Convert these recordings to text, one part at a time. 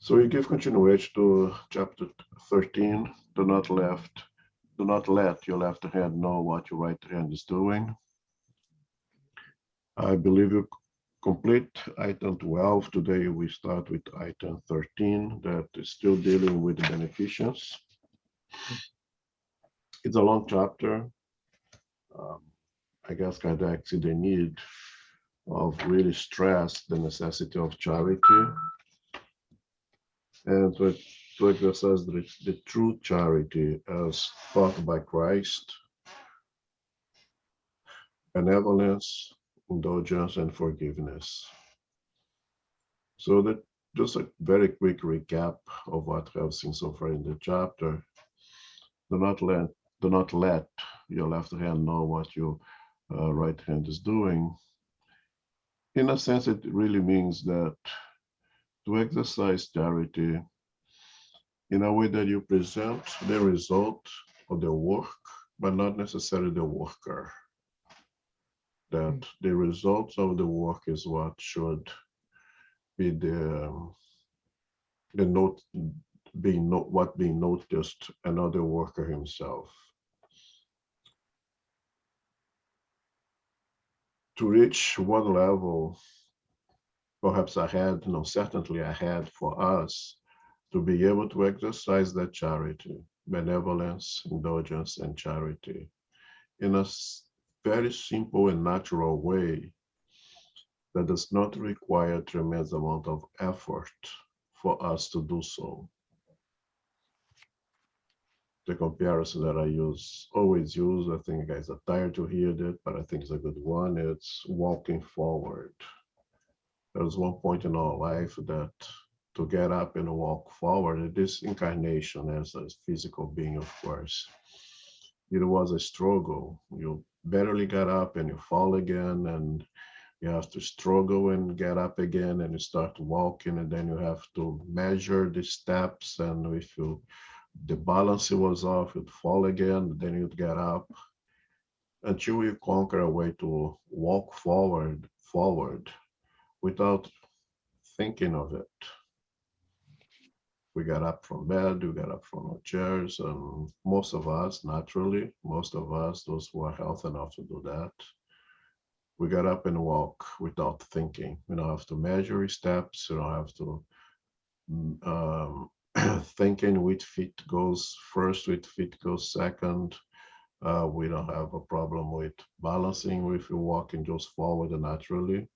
So we give continuation to chapter 13. Do not let your left hand know what your right hand is doing. I believe you complete item 12. Today we start with item 13 that is still dealing with beneficence. It's a long chapter. I guess Kardec see the need of really stress the necessity of charity and to exercise the true charity as taught by Christ, benevolence, indulgence, and forgiveness. So that just a very quick recap of what we have seen so far in the chapter. Do not let your left hand know what your right hand is doing. In a sense, it really means that to exercise charity in a way that you present the result of the work, but not necessarily the worker. That the results of the work is what should be what being noticed, another worker himself. To reach one level, perhaps ahead, no, certainly ahead for us, to be able to exercise that charity, benevolence, indulgence, and charity in a very simple and natural way that does not require a tremendous amount of effort for us to do so. The comparison that I always use, I think you guys are tired to hear that, but I think it's a good one. It's walking forward. There's one point in our life that to get up and walk forward in this incarnation as a physical being, of course, it was a struggle. You barely got up and you fall again, and you have to struggle and get up again, and you start walking, and then you have to measure the steps, and if the balance was off, you'd fall again, then you'd get up until you conquer a way to walk forward without thinking of it. We got up from bed, we got up from our chairs, and most of us, naturally, those who are healthy enough to do that, we got up and walk without thinking. We don't have to measure steps, we don't have to thinking which feet goes first, which feet goes second. We don't have a problem with balancing if you're walking just forward naturally.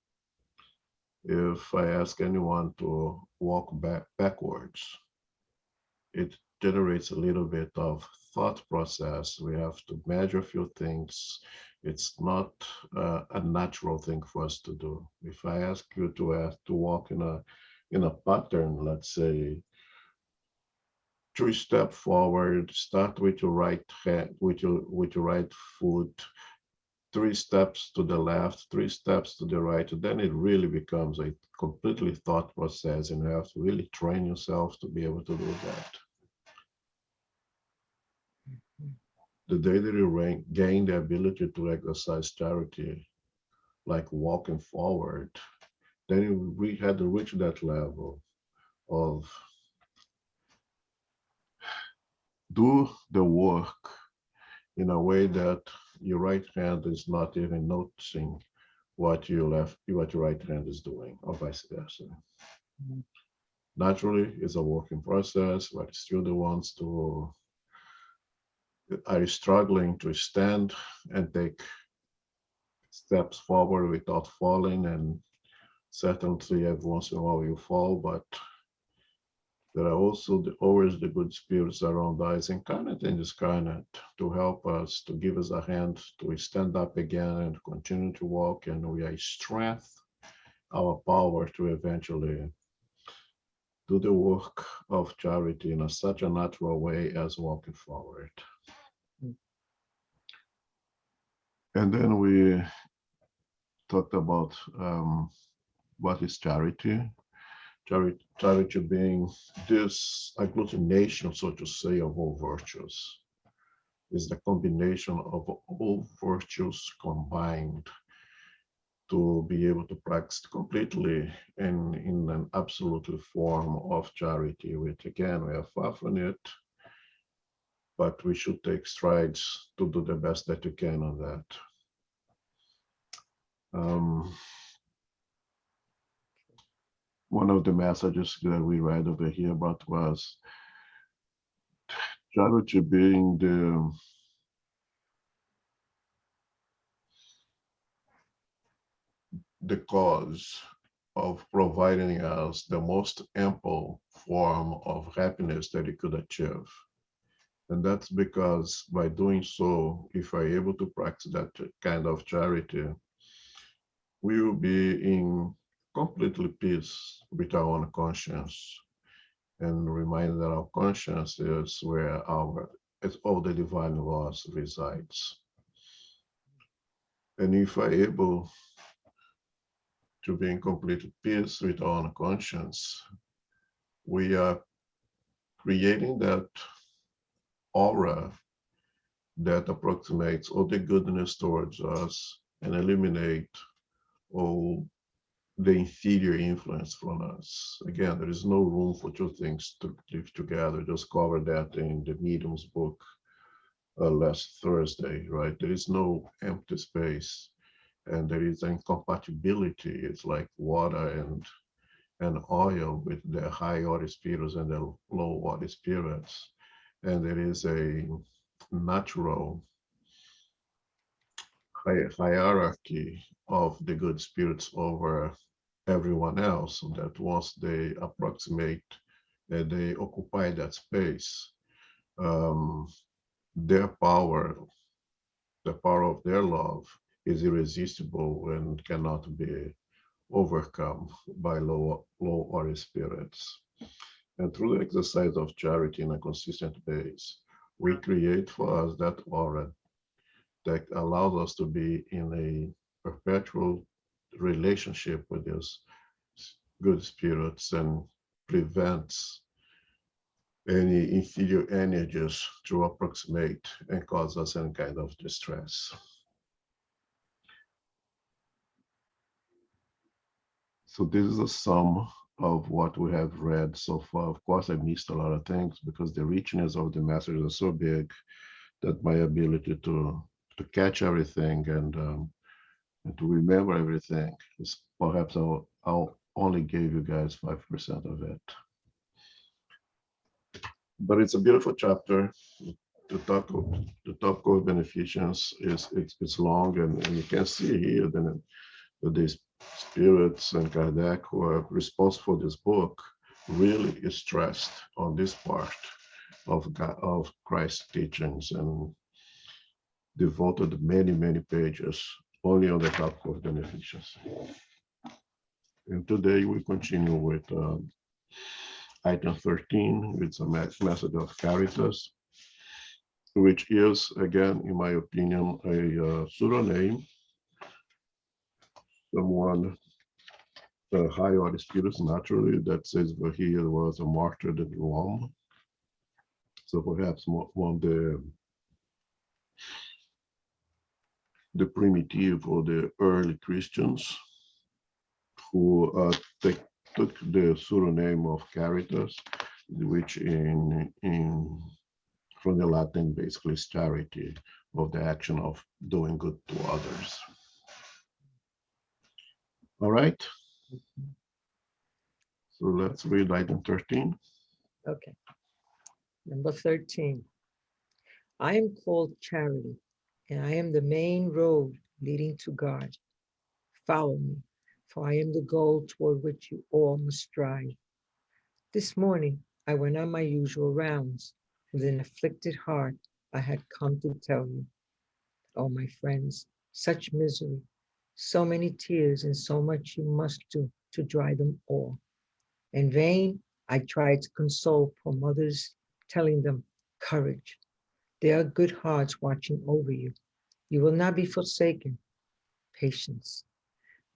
If I ask anyone to walk backwards, it generates a little bit of thought process. We have to measure a few things. It's not a natural thing for us to do. If I ask you to walk in a pattern, let's say 3 steps forward, start with your right hand, with your right foot, 3 steps to the left, 3 steps to the right, then it really becomes a completely thought process, and you have to really train yourself to be able to do that. The day that you gain the ability to exercise charity, like walking forward, then we had to reach that level of do the work in a way that your right hand is not even noticing what your right hand is doing, or vice versa. Mm-hmm. Naturally, it's a working process, but still the ones who are struggling to stand and take steps forward without falling, and certainly every once in a while you fall, but there are also always the good spirits around us, incarnate and discarnate, to help us, to give us a hand to stand up again and continue to walk, and we are strength, our power to eventually do the work of charity in such a natural way as walking forward. And then we talked about what is charity. Charity being this agglutination, so to say, of all virtues. Is the combination of all virtues combined to be able to practice completely in an absolute form of charity, which again, we are far from it, but we should take strides to do the best that you can on that. One of the messages that we read over here about was charity being the cause of providing us the most ample form of happiness that it could achieve. And that's because by doing so, if we're able to practice that kind of charity, we will be in completely peace with our own conscience, and remind that our conscience is where all the divine laws resides. And if we're able to be in complete peace with our own conscience, we are creating that aura that approximates all the goodness towards us and eliminate all the inferior influence from us. Again, there is no room for two things to live together. Just cover that in the Medium's book last Thursday, right? There is no empty space, and there is incompatibility. It's like water and oil with the high order spirits and the low order spirits. And there is a natural hierarchy of the good spirits over everyone else, so that once they approximate, they occupy that space, their power, the power of their love, is irresistible and cannot be overcome by low order spirits. And through the exercise of charity in a consistent base, we create for us that aura that allows us to be in a perpetual relationship with these good spirits and prevents any inferior energies to approximate and cause us any kind of distress. So this is a sum of what we have read so far. Of course, I missed a lot of things because the richness of the messages are so big that my ability to catch everything and to remember everything is perhaps I'll only gave you guys 5% of it. But it's a beautiful chapter. The topic of beneficence it's long, and you can see here that the spirits and Kardec who are responsible for this book really is stressed on this part of Christ's teachings and devoted many pages only on the topic of beneficence. And today we continue with item 13, with a message of Caritas, which is, again, in my opinion, a pseudonym. Someone, a high order spirits, naturally, that says that he was a martyr in Rome. So perhaps one of the primitive or the early Christians who took the pseudonym of Caritas, which from the Latin basically is charity, of the action of doing good to others. All right. So let's read item 13. Okay. Number 13. I am called Charity, and I am the main road leading to God. Follow me, for I am the goal toward which you all must strive. This morning, I went on my usual rounds. With an afflicted heart, I had come to tell you. Oh, my friends, such misery, so many tears, and so much you must do to dry them all. In vain, I tried to console poor mothers, telling them, courage. There are good hearts watching over you. You will not be forsaken. Patience.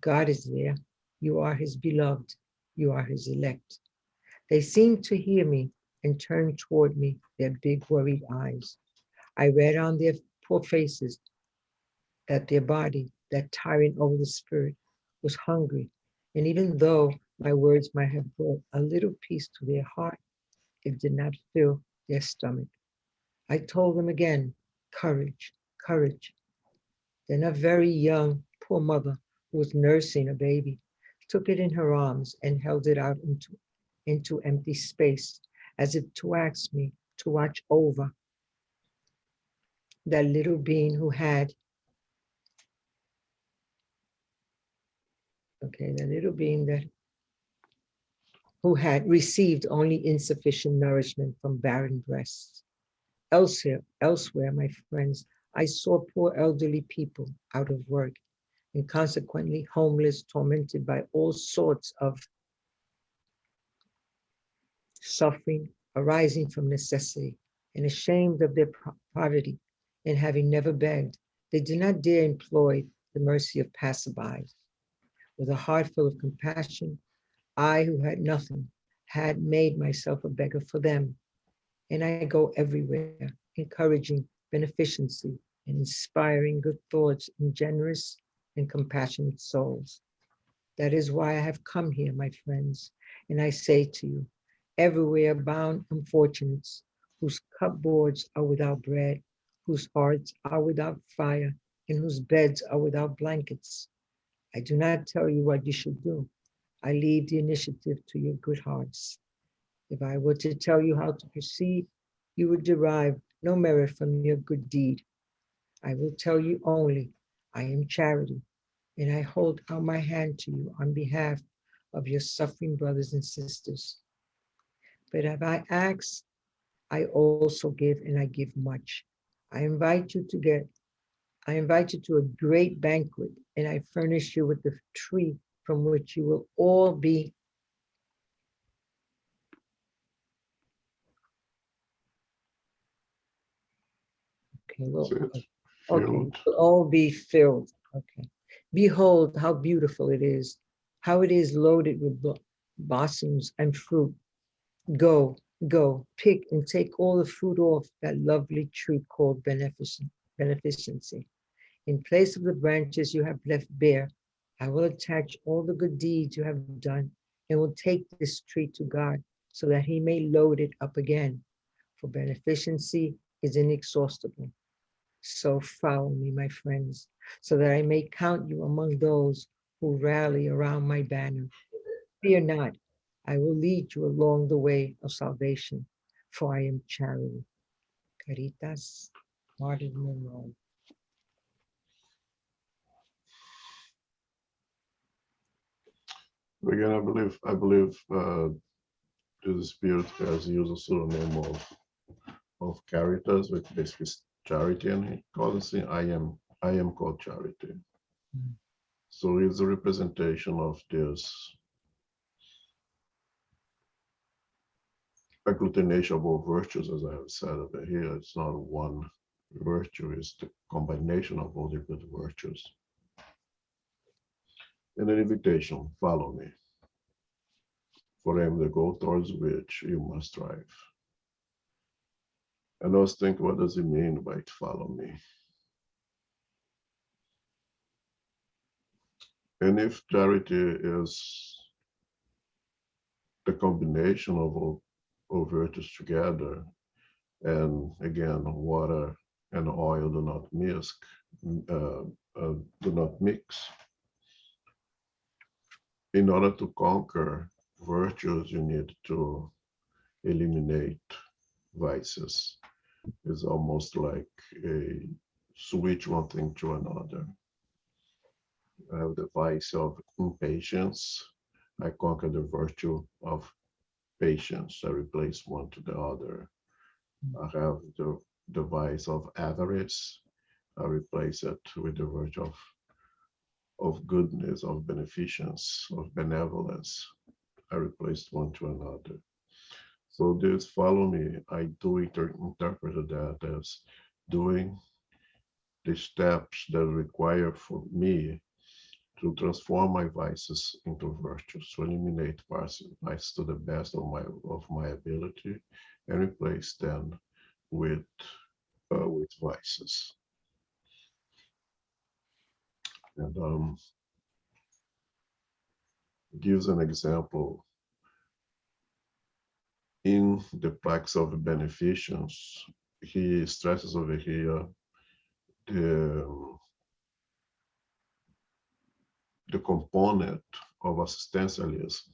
God is there. You are his beloved. You are his elect. They seemed to hear me and turned toward me their big worried eyes. I read on their poor faces that their body that tyrant over the spirit, was hungry. And even though my words might have brought a little peace to their heart, it did not fill their stomach. I told them again, courage, courage. Then a very young, poor mother who was nursing a baby took it in her arms and held it out into empty space as if to ask me to watch over that little being who had, okay, the little being that who had received only insufficient nourishment from barren breasts. Elsewhere, my friends, I saw poor elderly people out of work and consequently homeless, tormented by all sorts of suffering arising from necessity, and ashamed of their poverty, and having never begged, they did not dare employ the mercy of passerbys. With a heart full of compassion, I, who had nothing, had made myself a beggar for them. And I go everywhere, encouraging beneficency and inspiring good thoughts in generous and compassionate souls. That is why I have come here, my friends, and I say to you, everywhere abound unfortunates whose cupboards are without bread, whose hearts are without fire, and whose beds are without blankets. I do not tell you what you should do. I leave the initiative to your good hearts. If I were to tell you how to proceed, you would derive no merit from your good deed. I will tell you only, I am charity, and I hold out my hand to you on behalf of your suffering brothers and sisters. But if I ask, I also give, and I give much. I invite you to get, I invite you to a great banquet, and I furnish you with the tree from which you will all be okay, well, That's it. okay, Filled. will all be filled. Okay. Behold how beautiful it is, how it is loaded with blossoms and fruit. Go, go, pick and take all the fruit off that lovely tree called beneficency. In place of the branches you have left bare, I will attach all the good deeds you have done and will take this tree to God so that he may load it up again. For beneficency is inexhaustible. So follow me, my friends, so that I may count you among those who rally around my banner. Fear not, I will lead you along the way of salvation, for I am charity. Caritas, Martin Monroe. Again, I believe the spirit has used a pseudonym of Caritas, which basically is charity, and he calls it I am called charity. Mm. So it's a representation of this agglutination of all virtues, as I have said over here. It's not one virtue, it's the combination of all the good virtues. And an invitation, follow me, for I am the goal towards which you must strive. And I was thinking, what does it mean by follow me? And if charity is the combination of all virtues together, and again, water and oil uh, do not mix. In order to conquer virtues, you need to eliminate vices. It's almost like a switch one thing to another. I have the vice of impatience. I conquer the virtue of patience. I replace one to the other. I have the vice of avarice. I replace it with the virtue of goodness, of beneficence, of benevolence. I replaced one to another. So this follow me, I do interpret that as doing the steps that require for me to transform my vices into virtues, to eliminate vices to the best of my ability, and replace them with vices. And gives an example in the practice of beneficence. He stresses over here the, the component of assistencialism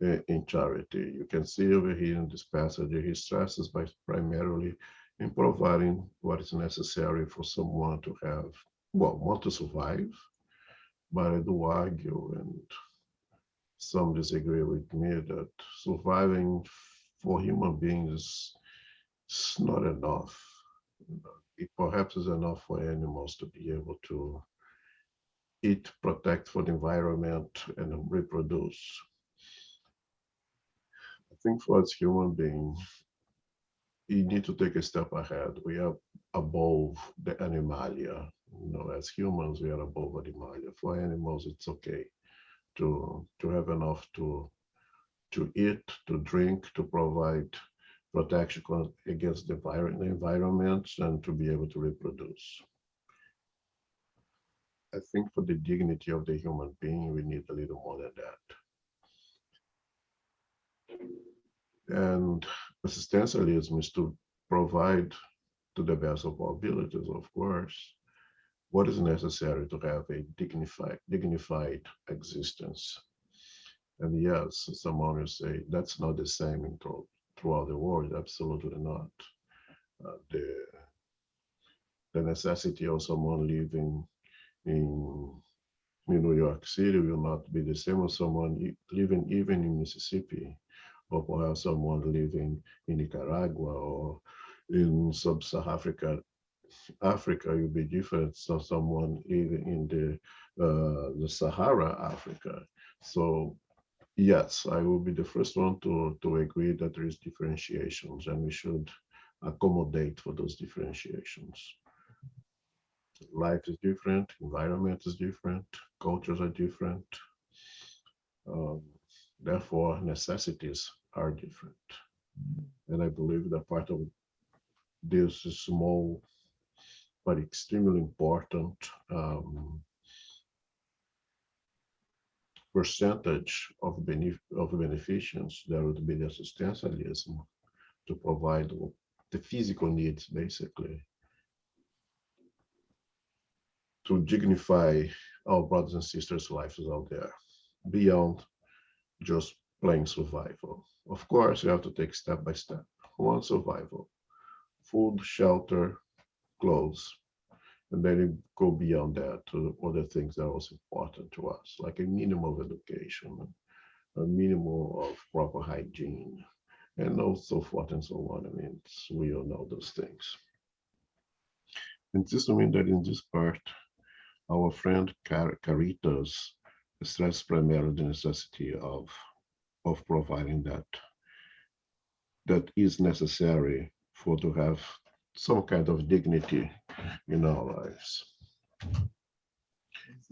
in charity. You can see over here in this passage, he stresses by primarily in providing what is necessary for someone to have, well, want to survive, but I do argue, and some disagree with me, that surviving for human beings is not enough. It perhaps is enough for animals to be able to eat, protect for the environment, and reproduce. I think for us human beings, you need to take a step ahead. We are above the animalia. As humans, we are above animalia. For animals, it's okay to have enough to eat, to drink, to provide protection against the environment, and to be able to reproduce. I think for the dignity of the human being, we need a little more than that. And existentialism is to provide to the best of our abilities, of course, what is necessary to have a dignified existence. And yes, someone will say that's not the same throughout the world. Absolutely not. The necessity of someone living in New York City will not be the same as someone living even in Mississippi, or perhaps someone living in Nicaragua or in sub-Saharan Africa will be different from someone living in the Sahara Africa. So yes, I will be the first one to agree that there is differentiations, and we should accommodate for those differentiations. Life is different, environment is different, cultures are different. Um, Therefore, necessities are different. And I believe that part of this small but extremely important percentage of beneficence, there would be the assistencialism to provide the physical needs, basically, to dignify our brothers and sisters' lives out there, beyond just plain survival. Of course, you have to take step by step. One, survival, food, shelter, clothes, and then you go beyond that to other things that are also important to us, like a minimum of education, a minimum of proper hygiene, and so forth and so on. I mean, we all know those things. And this means that in this part, our friend Caritas stresses primarily the necessity of providing that is necessary for to have some kind of dignity in our lives.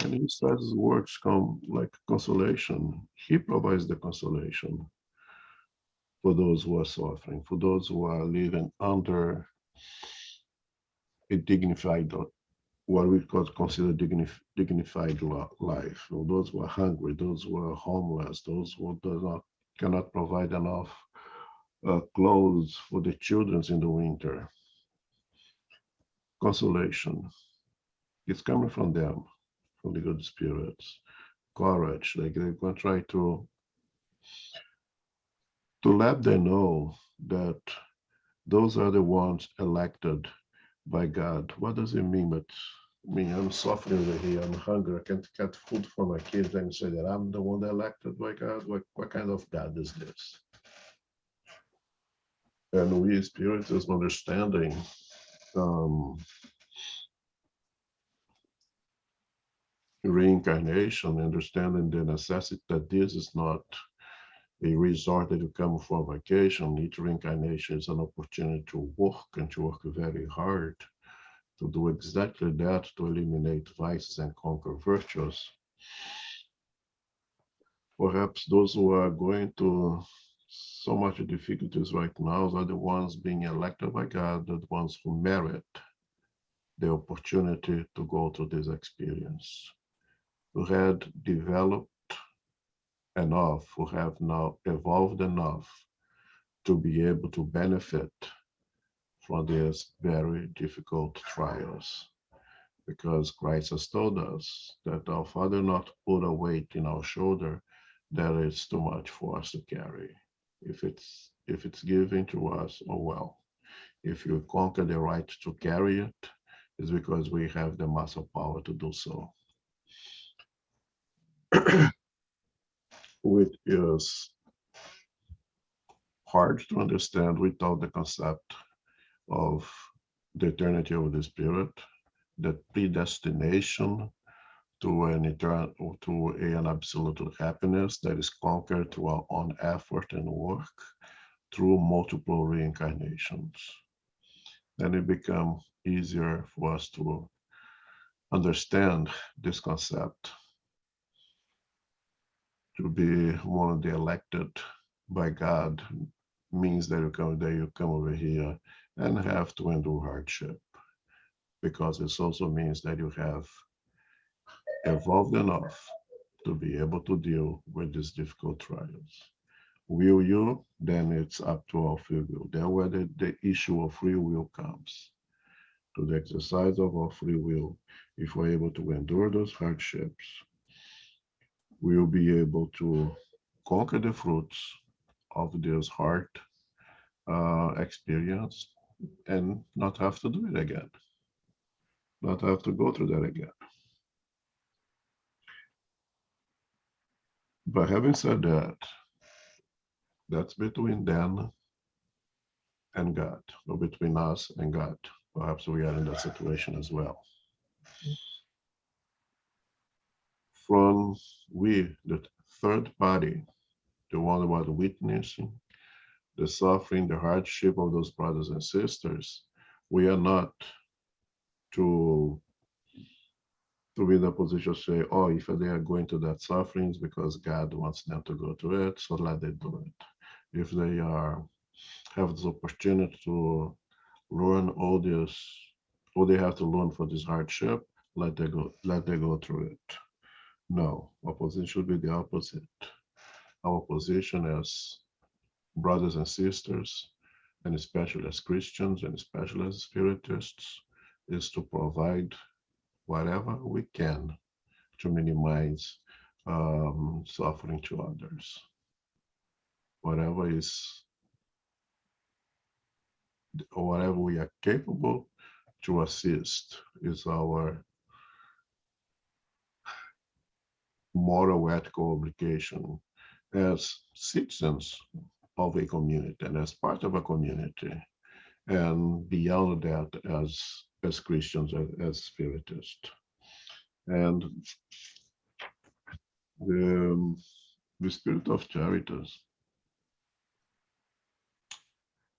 And he says his words come like consolation. He provides the consolation for those who are suffering, for those who are living under a dignified, what we could consider dignified life, or those who are hungry, those who are homeless, those who cannot provide enough clothes for the children in the winter. Consolation, it's coming from them, from the good spirits. Courage, like they're going to try to let them know that those are the ones elected by God. What does it mean? But I mean, I'm suffering over here. I'm hungry. I can't get food for my kids, and say that I'm the one elected by God. What kind of God is this? And we Spiritism understanding reincarnation, understanding the necessity that this is not a resort that you come for vacation. Each reincarnation is an opportunity to work, and to work very hard to do exactly that, to eliminate vices and conquer virtues. Perhaps those who are going to so much difficulties right now are the ones being elected by God, the ones who merit the opportunity to go through this experience. who had developed enough, who have now evolved enough to be able to benefit from these very difficult trials. Because Christ has told us that our Father not put a weight in our shoulder that is too much for us to carry. If it's given to us, oh well. If you conquer the right to carry it, it's because we have the muscle power to do so. Which is hard to understand without the concept of the eternity of the Spirit, the predestination to an eternal, to an absolute happiness that is conquered through our own effort and work through multiple reincarnations. Then it becomes easier for us to understand this concept, to be one of the elected by God means that you come over here and have to endure hardship, because it also means that you have evolved enough to be able to deal with these difficult trials. Will you? Then it's up to our free will. That's where the issue of free will comes. To the exercise of our free will, if we're able to endure those hardships, we'll be able to conquer the fruits of this hard experience and not have to do it again, not have to go through that again. But having said that, that's between them and God, or between us and God. Perhaps we are in that situation as well. From we, the third party, the one about witnessing the suffering, the hardship of those brothers and sisters, we are not to be in a position to say, oh, if they are going to that suffering, it's because God wants them to go through it, so let them do it. If they have this opportunity to learn all they have to learn for this hardship, let them go through it. No, our position should be the opposite. Our position as brothers and sisters, and especially as Christians and especially as Spiritists, is to provide whatever we can to minimize suffering to others. Whatever we are capable to assist is our moral ethical obligation as citizens of a community and as part of a community, and beyond that as Christians, as Spiritists. And the spirit of charity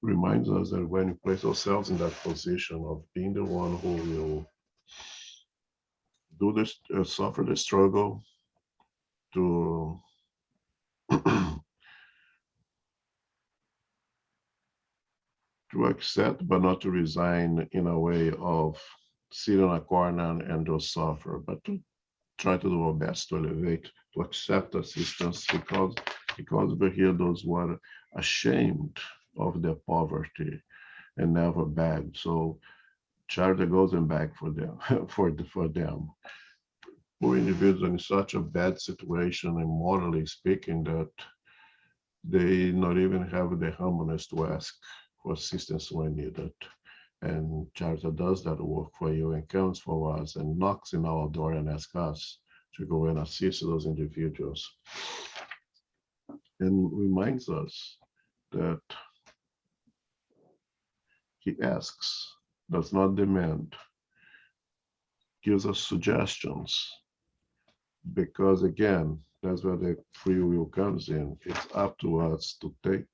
reminds us that when we place ourselves in that position of being the one who will do this, suffer the struggle to to accept but not to resign, in a way of sit in a corner and just suffer, but to try to do our best to elevate, to accept assistance, because we hear those who are ashamed of their poverty and never beg. So charity goes and beg for them, for them. Poor individuals in such a bad situation, and morally speaking, that they not even have the humbleness to ask for assistance when needed. And charity does that work for you and comes for us and knocks in our door and asks us to go and assist those individuals. And reminds us that he asks, does not demand, gives us suggestions, because again, that's where the free will comes in. It's up to us to take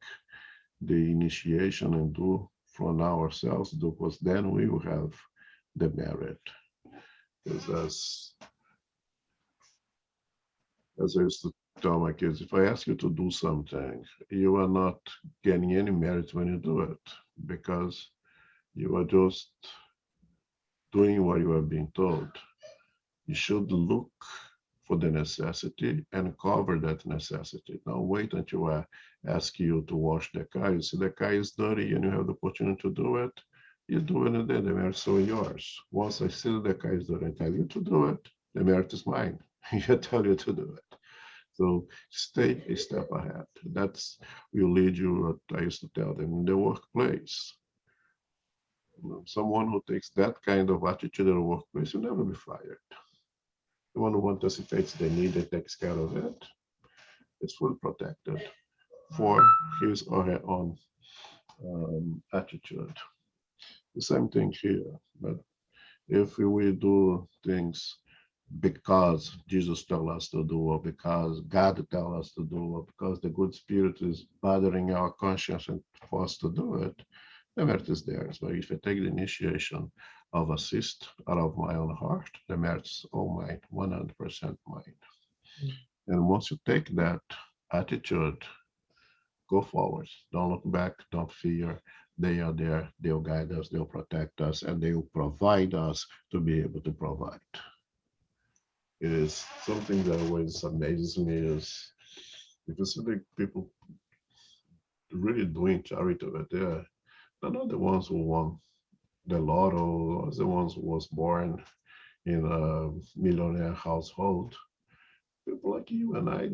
the initiation and do from ourselves, because then we will have the merit. Because as I used to tell my kids, if I ask you to do something, you are not getting any merit when you do it, because you are just doing what you are being told. You should look for the necessity and cover that necessity. Don't wait until I ask you to wash the car. You see the car is dirty and you have the opportunity to do it. You do it and then the merit is all yours. Once I see that the car is dirty and tell you to do it, the merit is mine. I tell you to do it. So stay a step ahead. That's will lead you, I used to tell them, in the workplace. Someone who takes that kind of attitude in the workplace will never be fired. The one who anticipates the need and takes care of it is fully protected for his or her own attitude. The same thing here. But if we do things because Jesus tells us to do, or because God tells us to do, or because the good spirit is bothering our conscience and for us to do it, the merit is there. So if I take the initiation of assist out of my own heart, the merit is all mine, 100% mine. Mm. And once you take that attitude, go forward. Don't look back, don't fear. They are there, they'll guide us, they'll protect us, and they will provide us to be able to provide. It is something that always amazes me is if you see the people really doing charity over there, they're not the ones who won the lotto, or the ones who was born in a millionaire household. People like you and I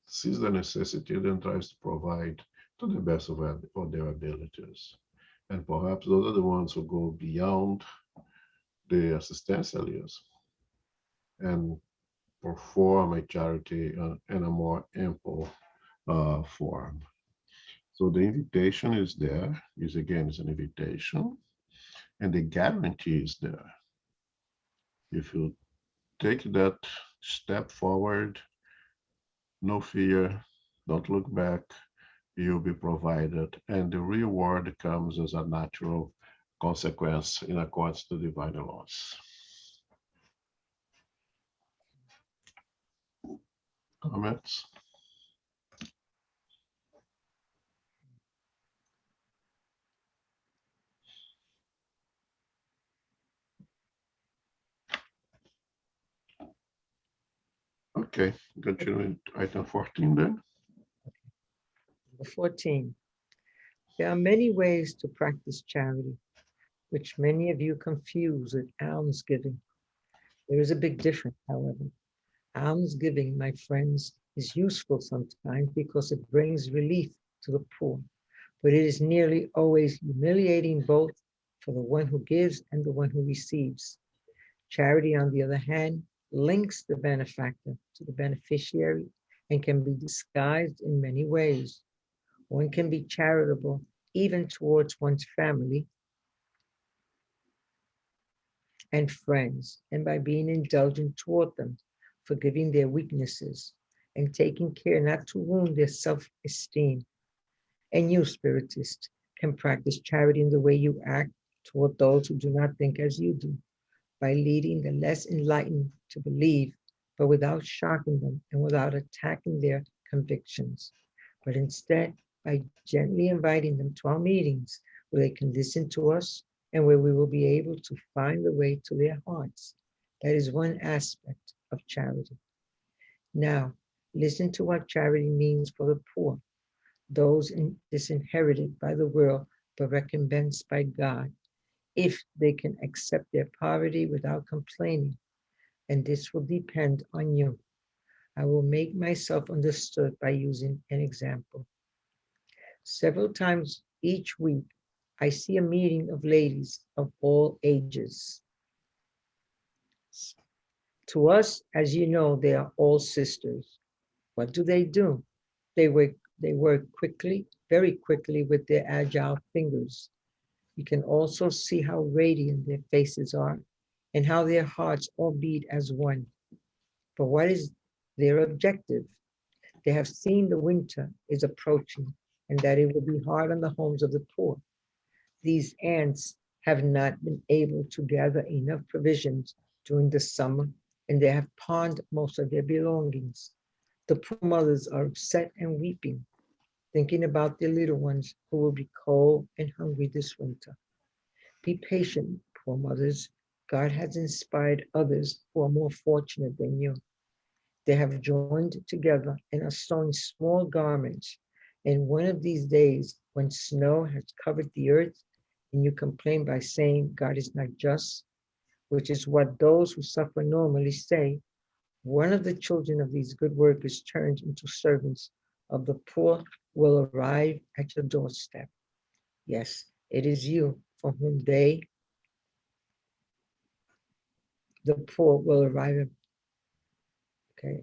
sees the necessity and tries to provide to the best of their abilities. And perhaps those are the ones who go beyond the assistencialists and perform a charity in a more ample form. So the invitation is there, is again is an invitation, and the guarantee is there. If you take that step forward, no fear, don't look back, you'll be provided, and the reward comes as a natural consequence in accordance to divine laws. Comments? Okay, continuing item 14 then. Number 14. There are many ways to practice charity, which many of you confuse with almsgiving. There is a big difference, however. Almsgiving, my friends, is useful sometimes because it brings relief to the poor, but it is nearly always humiliating both for the one who gives and the one who receives. Charity, on the other hand, links the benefactor to the beneficiary and can be disguised in many ways. One can be charitable even towards one's family and friends, and by being indulgent toward them, forgiving their weaknesses, and taking care not to wound their self-esteem. And you, Spiritist, can practice charity in the way you act toward those who do not think as you do, by leading the less enlightened to believe, but without shocking them and without attacking their convictions, but instead by gently inviting them to our meetings where they can listen to us and where we will be able to find the way to their hearts. That is one aspect of charity. Now, listen to what charity means for the poor, those disinherited by the world but recompensed by God, if they can accept their poverty without complaining. And this will depend on you. I will make myself understood by using an example. Several times each week, I see a meeting of ladies of all ages. To us, as you know, they are all sisters. What do? They work quickly, very quickly with their agile fingers. You can also see how radiant their faces are and how their hearts all beat as one. But what is their objective? They have seen the winter is approaching and that it will be hard on the homes of the poor. These ants have not been able to gather enough provisions during the summer, and they have pawned most of their belongings. The poor mothers are upset and weeping, thinking about their little ones who will be cold and hungry this winter. Be patient, poor mothers. God has inspired others who are more fortunate than you. They have joined together and are sewing small garments. And one of these days, when snow has covered the earth, and you complain by saying God is not just, which is what those who suffer normally say, one of the children of these good workers turned into servants of the poor will arrive at your doorstep. Yes, it is you for whom the poor, will arrive. Okay.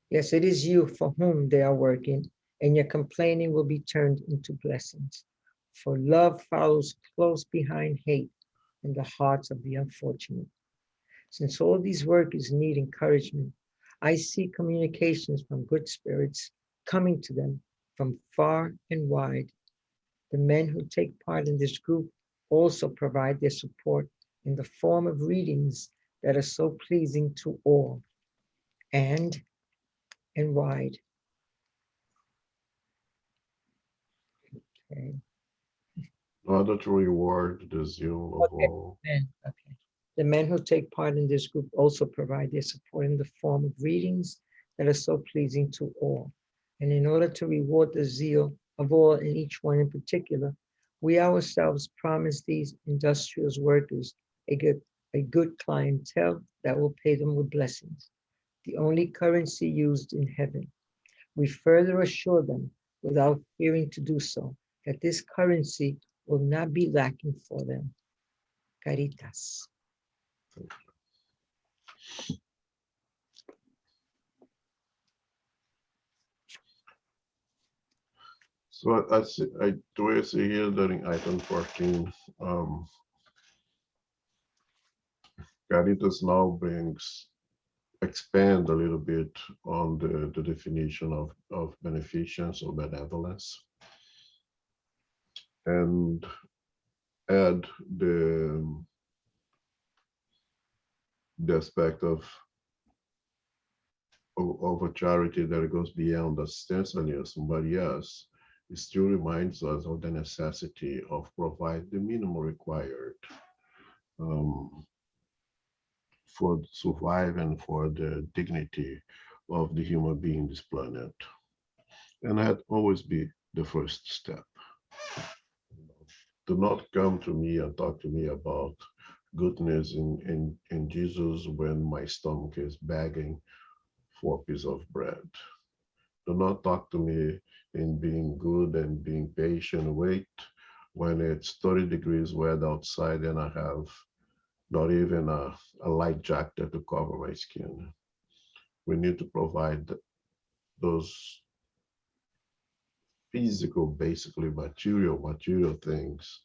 Yes, it is you for whom they are working, and your complaining will be turned into blessings. For love follows close behind hate in the hearts of the unfortunate. Since all these workers need encouragement, I see communications from good spirits coming to them from far and wide. The men who take part in this group also provide their support in the form of readings that are so pleasing to all and wide. Okay. In order to reward the zeal of Okay. all. Okay. The men who take part in this group also provide their support in the form of readings that are so pleasing to all. And in order to reward the zeal of all and each one in particular, we ourselves promise these industrious workers a good, a good clientele that will pay them with blessings, the only currency used in heaven. We further assure them, without fearing to do so, that this currency will not be lacking for them. Caritas. So I do see here during item 14, um, Caritas now brings expand a little bit on the definition of beneficence or benevolence and add the aspect of a charity that goes beyond assistancealism, but yes, it still reminds us of the necessity of provide the minimum required um, for survive and for the dignity of the human being on this planet. And that always be the first step. Do not come to me and talk to me about goodness in Jesus when my stomach is begging for a piece of bread. Do not talk to me in being good and being patient. Wait when it's 30 degrees weather outside and I have not even a light jacket to cover my skin. We need to provide those physical, basically material things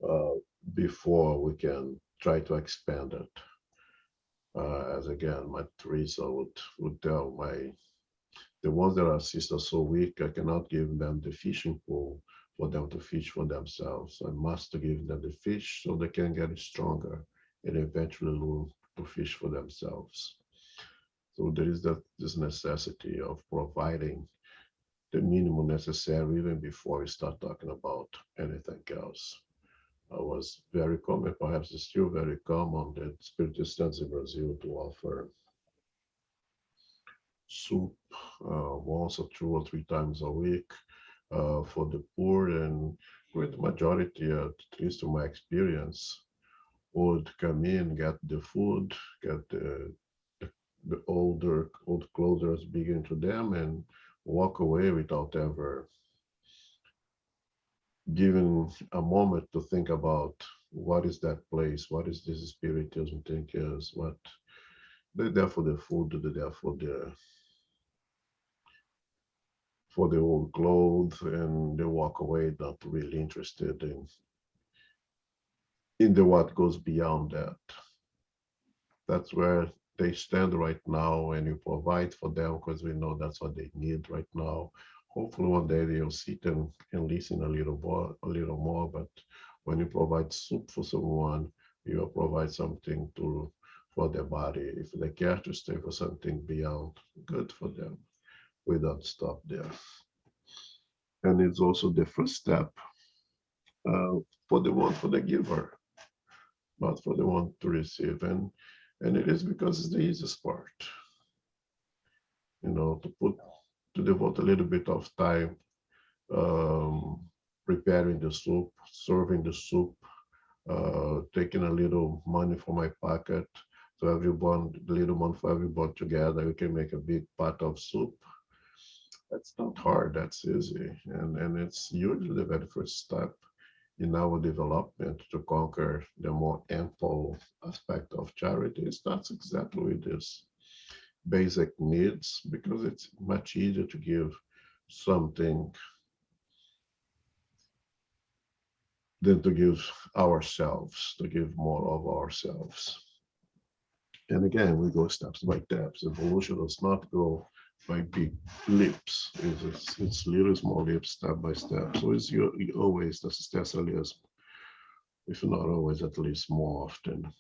uh, before we can try to expand it. As again, my Teresa would tell the ones that are sister so weak, I cannot give them the fishing pole for them to fish for themselves. I must give them the fish so they can get stronger and eventually learn to fish for themselves. So there is this necessity of providing the minimum necessary even before we start talking about anything else. Was very common, perhaps it's still very common that Spiritistas in Brazil to offer soup once or 2 or 3 times a week for the poor, and great majority, at least to my experience, would come in, get the food, get the old clothes begin to them, and walk away without ever giving a moment to think about what is that place, what is this spiritism thing is, what they're there for the food, they're there for the old clothes, and they walk away not really interested in the what goes beyond that. That's where they stand right now, and you provide for them because we know that's what they need right now. Hopefully one day they'll sit and listen a little more, but when you provide soup for someone, you will provide something for their body. If they care to stay for something beyond, good for them. We don't stop there. And it's also the first step for the giver. not for the one to receive. And it is because it's the easiest part, to devote a little bit of time um, preparing the soup, serving the soup, taking a little money from my pocket. So everyone, the little money for everyone together, we can make a big pot of soup. That's not hard, that's easy. And it's usually the very first step in our development to conquer the more ample aspect of charity. It starts exactly with this basic needs because it's much easier to give something than to give ourselves, to give more of ourselves. And again, we go steps by steps. Evolution does not go by big leaps. It's little small leaps, step by step. So it's always the successfulness, if not always, at least more often.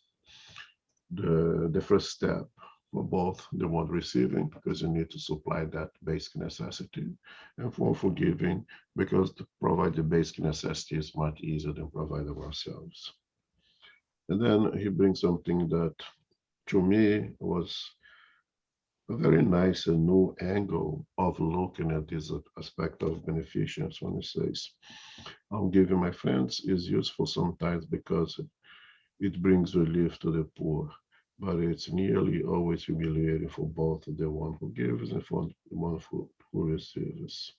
The first step for both the one receiving, because you need to supply that basic necessity, and for forgiving, because to provide the basic necessity is much easier than providing ourselves. And then he brings something that to me was a very nice and new angle of looking at this aspect of beneficence when he says, I'm giving my friends is useful sometimes because it brings relief to the poor, but it's nearly always humiliating for both the one who gives and for the one who receives.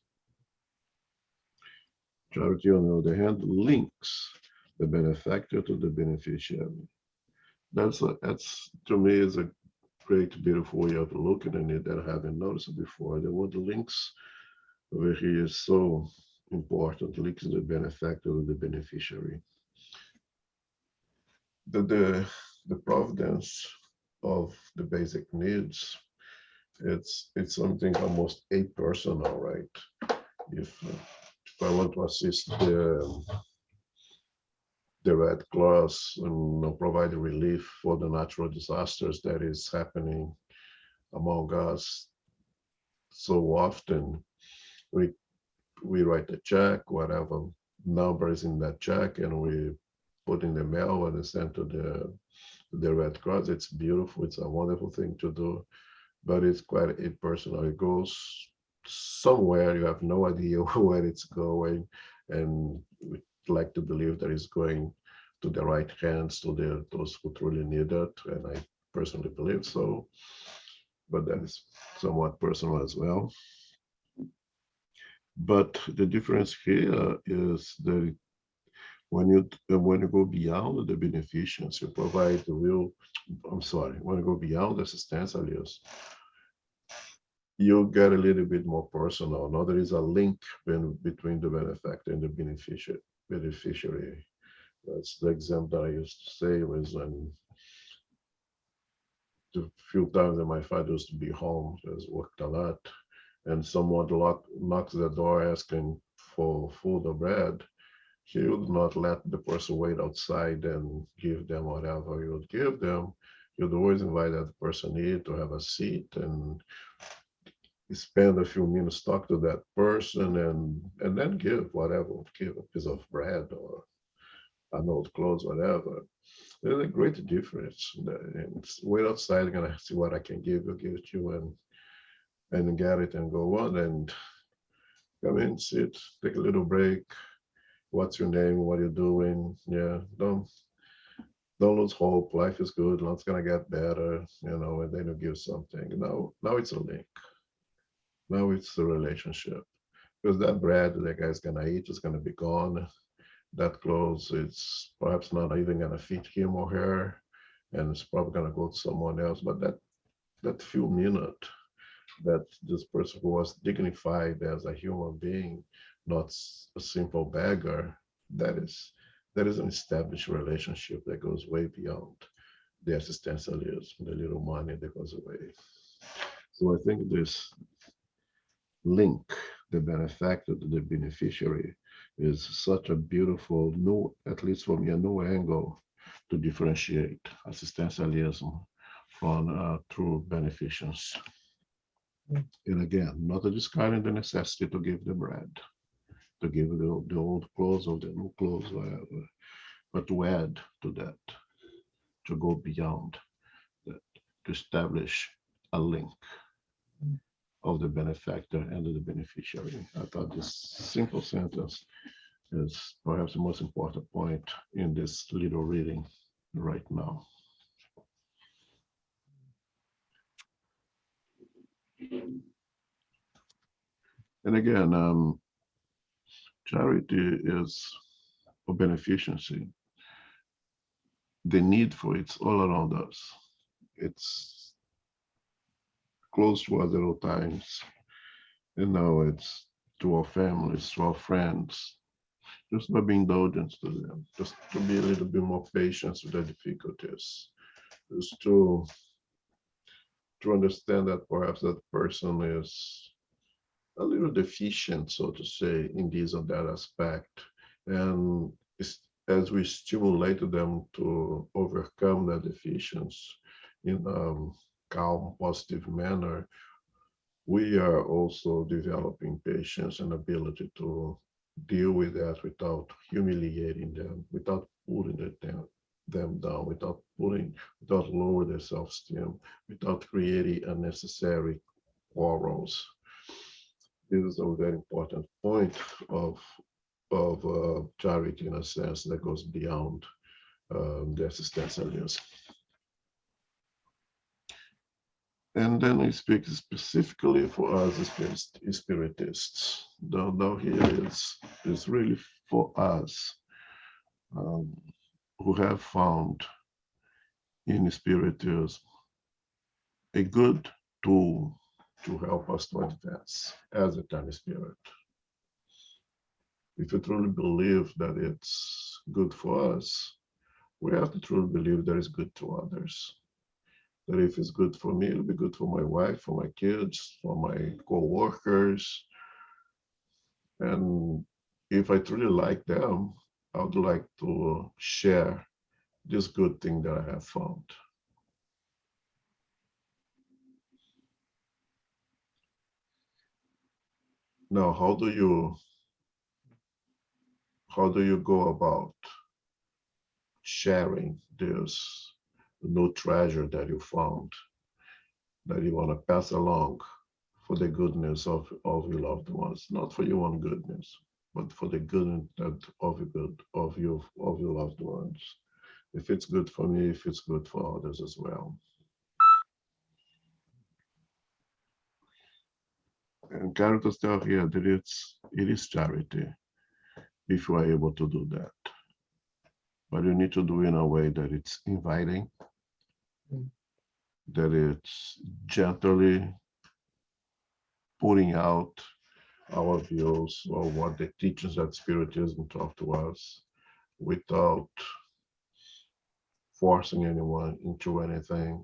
Charity, on the other hand, links the benefactor to the beneficiary. That's to me is a great, beautiful way of looking at it that I haven't noticed before. The word links over here is so important, links the benefactor to the beneficiary. The providence of the basic needs, it's something almost apersonal, right? If I want to assist the Red Cross and provide relief for the natural disasters that is happening among us so often, we we write a check, whatever number is in that check, and we put in the mail and send to the Red Cross. It's beautiful. It's a wonderful thing to do, but it's quite impersonal. It goes somewhere. You have no idea where it's going, and we like to believe that it's going to the right hands to those who truly need it, and I personally believe so. But that is somewhat personal as well. But the difference here is that when you go beyond the beneficence, you provide the real. I'm sorry. When you go beyond the assistencialism, you get a little bit more personal. Now there is a link between the benefactor and the beneficiary. That's the example that I used to say was when the few times that my father used to be home, has worked a lot, and someone knocks the door asking for food or bread, he would not let the person wait outside and give them whatever he would give them. He would always invite that person in to have a seat and spend a few minutes talk to that person and then give whatever, give a piece of bread or an old clothes, whatever. There's a great difference. And wait outside, I'm gonna see what I can give it to you and get it and go on and come in, sit, take a little break. What's your name? What are you doing? Yeah, don't lose hope. Life is good. Life's gonna get better, and then you give something. Now it's a link. Now it's a relationship. Because that bread that guy's gonna eat is gonna be gone. That clothes, it's perhaps not even gonna fit him or her, and it's probably gonna go to someone else. But that few minutes that this person who was dignified as a human being, not a simple beggar, that is an established relationship that goes way beyond the existentialism, the little money that goes away. So I think this link, the benefactor to the beneficiary, is such a beautiful new, at least for me, a new angle to differentiate existentialism from true beneficence. And again, not discarding the necessity to give the bread, to give the old clothes or the new clothes, whatever, but to add to that to go beyond that, to establish a link of the benefactor and the beneficiary. I thought this simple sentence is perhaps the most important point in this little reading right now. And again, charity is for beneficency. The need for it's all around us. It's close to us at all times. It's to our families, to our friends, just by being indulgent to them, just to be a little bit more patient with their difficulties, just to understand that perhaps that person is a little deficient, so to say, in this or that aspect. And as we stimulate them to overcome that deficiency in a calm, positive manner, we are also developing patience and ability to deal with that without humiliating them, without putting them down, without lowering their self-esteem, without creating unnecessary quarrels. This is a very important point of charity in a sense that goes beyond the existentialism. And then he speaks specifically for us spiritists. Though here is really for us who have found in Spiritism a good tool to help us to advance as a tiny spirit. If you truly believe that it's good for us, we have to truly believe that it's good to others. That if it's good for me, it'll be good for my wife, for my kids, for my co-workers. And if I truly like them, I would like to share this good thing that I have found. Now, how do you go about sharing this new treasure that you found, that you want to pass along for the goodness of your loved ones, not for your own goodness, but for the goodness of your loved ones? If it's good for me, if it's good for others as well. And Caritas tell here that it is charity if you are able to do that. But you need to do it in a way that it's inviting, that it's gently putting out our views or what the teachings of Spiritism talk to us without forcing anyone into anything,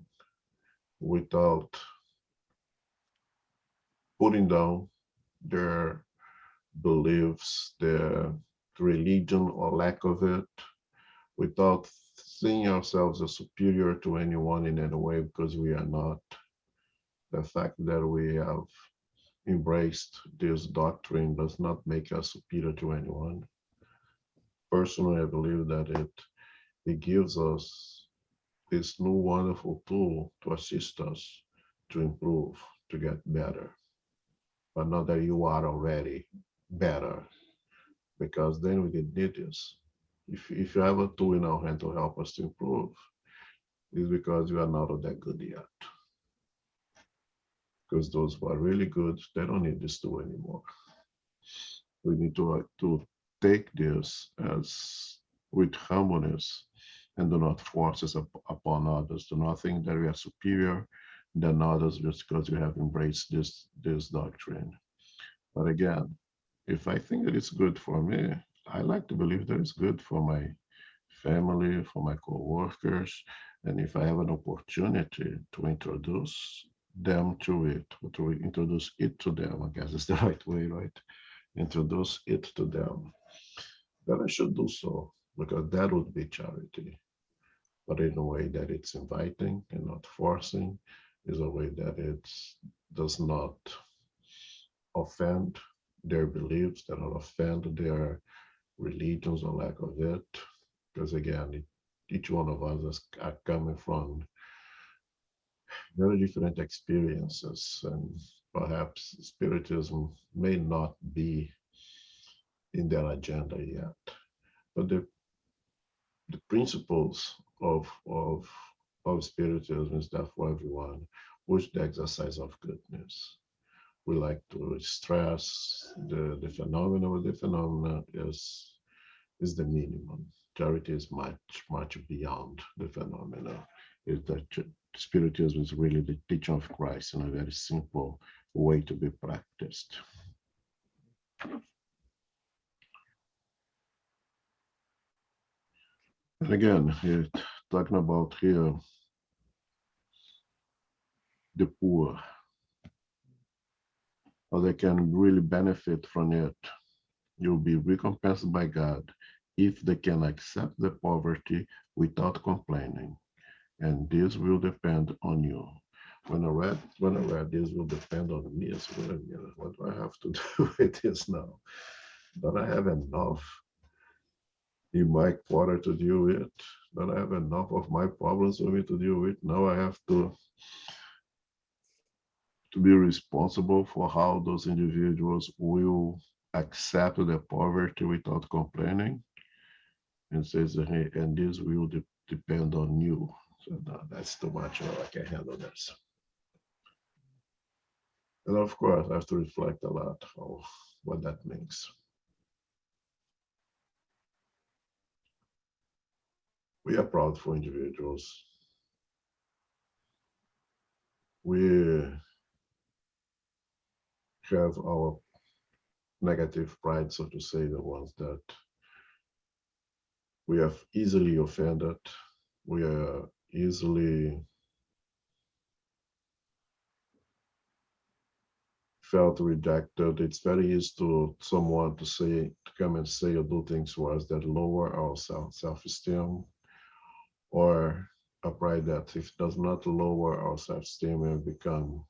without putting down their beliefs, their religion or lack of it, without seeing ourselves as superior to anyone in any way, because we are not. The fact that we have embraced this doctrine does not make us superior to anyone. Personally, I believe that it gives us this new wonderful tool to assist us to improve, to get better. But not that you are already better, because then we didn't need this. If you have a tool in our hand to help us to improve, it's because you are not that good yet. Because those who are really good, they don't need this tool anymore. We need to take this as with humbleness and do not force us upon others. Do not think that we are superior than others just because we have embraced this doctrine. But again, if I think that it's good for me, I like to believe that it's good for my family, for my co-workers, and if I have an opportunity to introduce them to it, to introduce it to them, I guess is the right way, right? Introduce it to them, then I should do so, because that would be charity. But in a way that it's inviting and not forcing, is a way that it does not offend their beliefs, that not offend their religions or lack of it. Because again, each one of us are coming from very different experiences, and perhaps Spiritism may not be in their agenda yet. But the principles of Spiritism is there for everyone, which the exercise of goodness. We like to stress the phenomenon. The phenomenon is the minimum. Charity is much beyond the phenomena. Is that Spiritism is really the teaching of Christ in a very simple way to be practiced. And again, talking about here the poor, how they can really benefit from it. You'll be recompensed by God if they can accept the poverty without complaining, and this will depend on you. When I read this will depend on me, I said, wait a minute, what do I have to do with this now? Don't I have enough in my quarter to deal with? Don't I have enough of my problems for me to deal with? Now I have to be responsible for how those individuals will accept the poverty without complaining, and says, hey, and this will depend on you. So no, that's too much. I can handle this. And of course, I have to reflect a lot of what that means. We are proud for individuals. We have our negative pride, so to say, the ones that we have easily offended, we are easily felt rejected. It's very easy to someone to come and say or do things to us that lower our self-esteem, or a pride that if it does not lower our self-esteem and become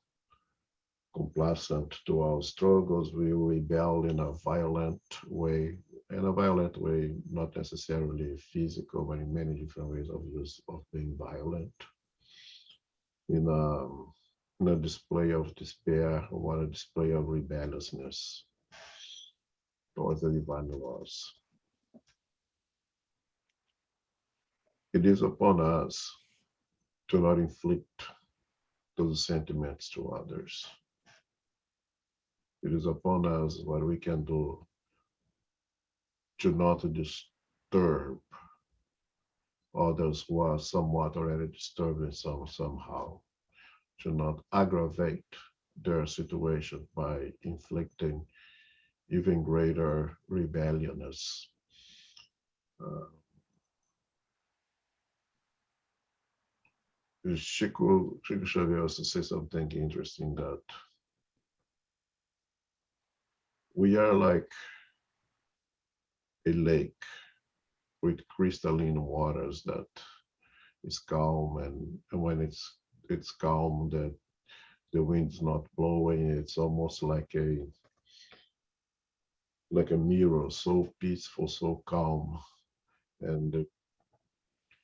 complacent to our struggles, we rebel in a violent way. In a violent way, not necessarily physical, but in many different ways of being violent. In a display of despair or a display of rebelliousness towards the divine laws. It is upon us to not inflict those sentiments to others. It is upon us what we can do to not disturb others who are somewhat already disturbed somehow, to not aggravate their situation by inflicting even greater rebelliousness. Chico Xavier used to say something interesting, that we are like a lake with crystalline waters that is calm, and when it's calm, that the wind's not blowing, it's almost like a mirror, so peaceful, so calm, and the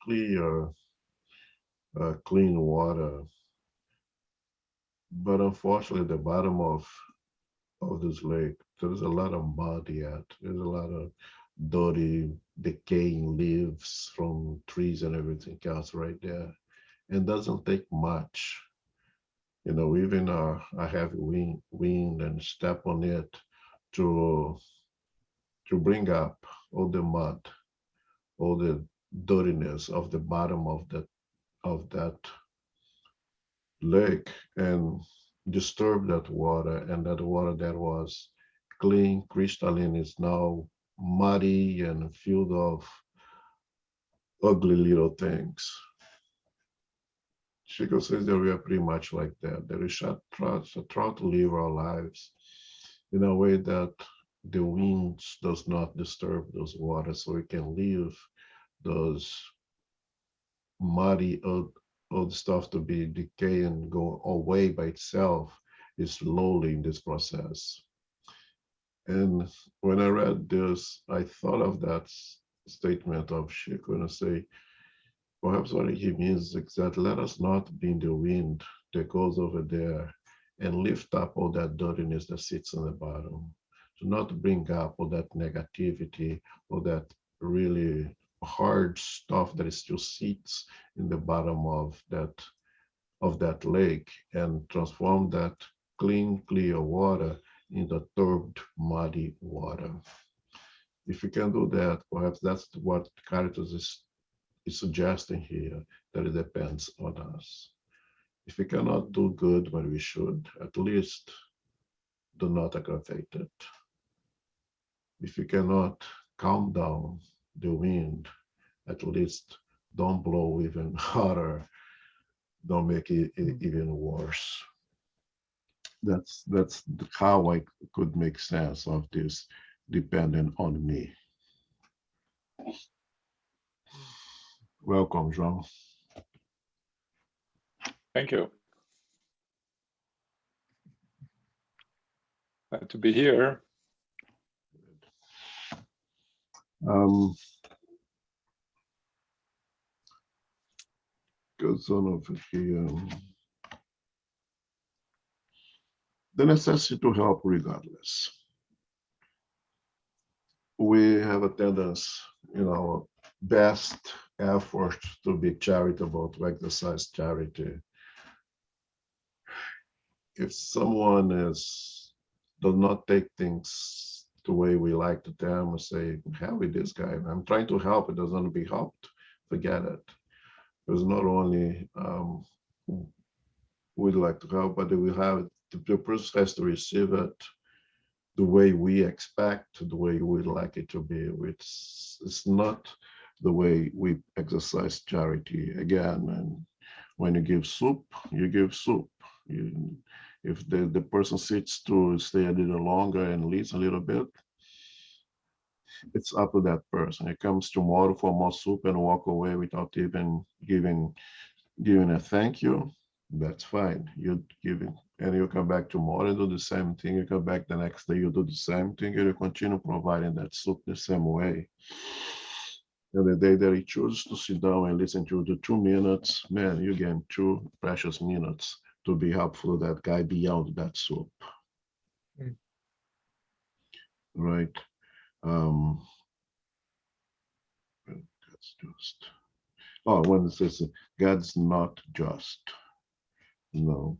clear, clean water. But unfortunately, the bottom of this lake, there's a lot of mud yet. There's a lot of dirty, decaying leaves from trees and everything else right there. And doesn't take much, even a heavy wind and step on it to bring up all the mud, all the dirtiness of the bottom of that lake, and disturb that water, and that water that was clean, crystalline, is now muddy and filled of ugly little things. Chico says that we are pretty much like that. That we should try to live our lives in a way that the winds does not disturb those waters, so we can leave those muddy old stuff to be decay and go away by itself is slowly in this process. And when I read this, I thought of that statement of Chico, and I say, Perhaps what he means is that let us not be in the wind that goes over there and lift up all that dirtiness that sits on the bottom. To not bring up all that negativity, all that really hard stuff that still sits in the bottom of that lake and transform that clean, clear water into turbid, muddy water. If we can do that, perhaps that's what Caritas is suggesting here, that it depends on us. If we cannot do good when we should, at least do not aggravate it. If we cannot calm down the wind, at least don't blow even harder, don't make it even worse. That's how I could make sense of this depending on me. Welcome, João. Thank you. Glad to be here. Goes on over here. The necessity to help regardless. We have a tendency in our best effort to be charitable, to exercise charity. If someone does not take things the way we like to them and say, hell with this guy, I'm trying to help, it doesn't want to be helped, forget it. Because not only we'd like to help, but we have the person has to receive it the way we expect, the way we'd like it to be. It's not the way we exercise charity again. And when you give soup, you give soup. If the person sits to stay a little longer and leaves a little bit, it's up to that person. It comes tomorrow for more soup and walk away without even giving a thank you, that's fine. You give it, and you come back tomorrow and do the same thing. You come back the next day, you do the same thing, and you continue providing that soup the same way. And the day that he chooses to sit down and listen to the 2 minutes, man, you gain 2 precious minutes to be helpful to that guy beyond that soup. Mm. Right? That's just. Oh, when it says God's not just. No.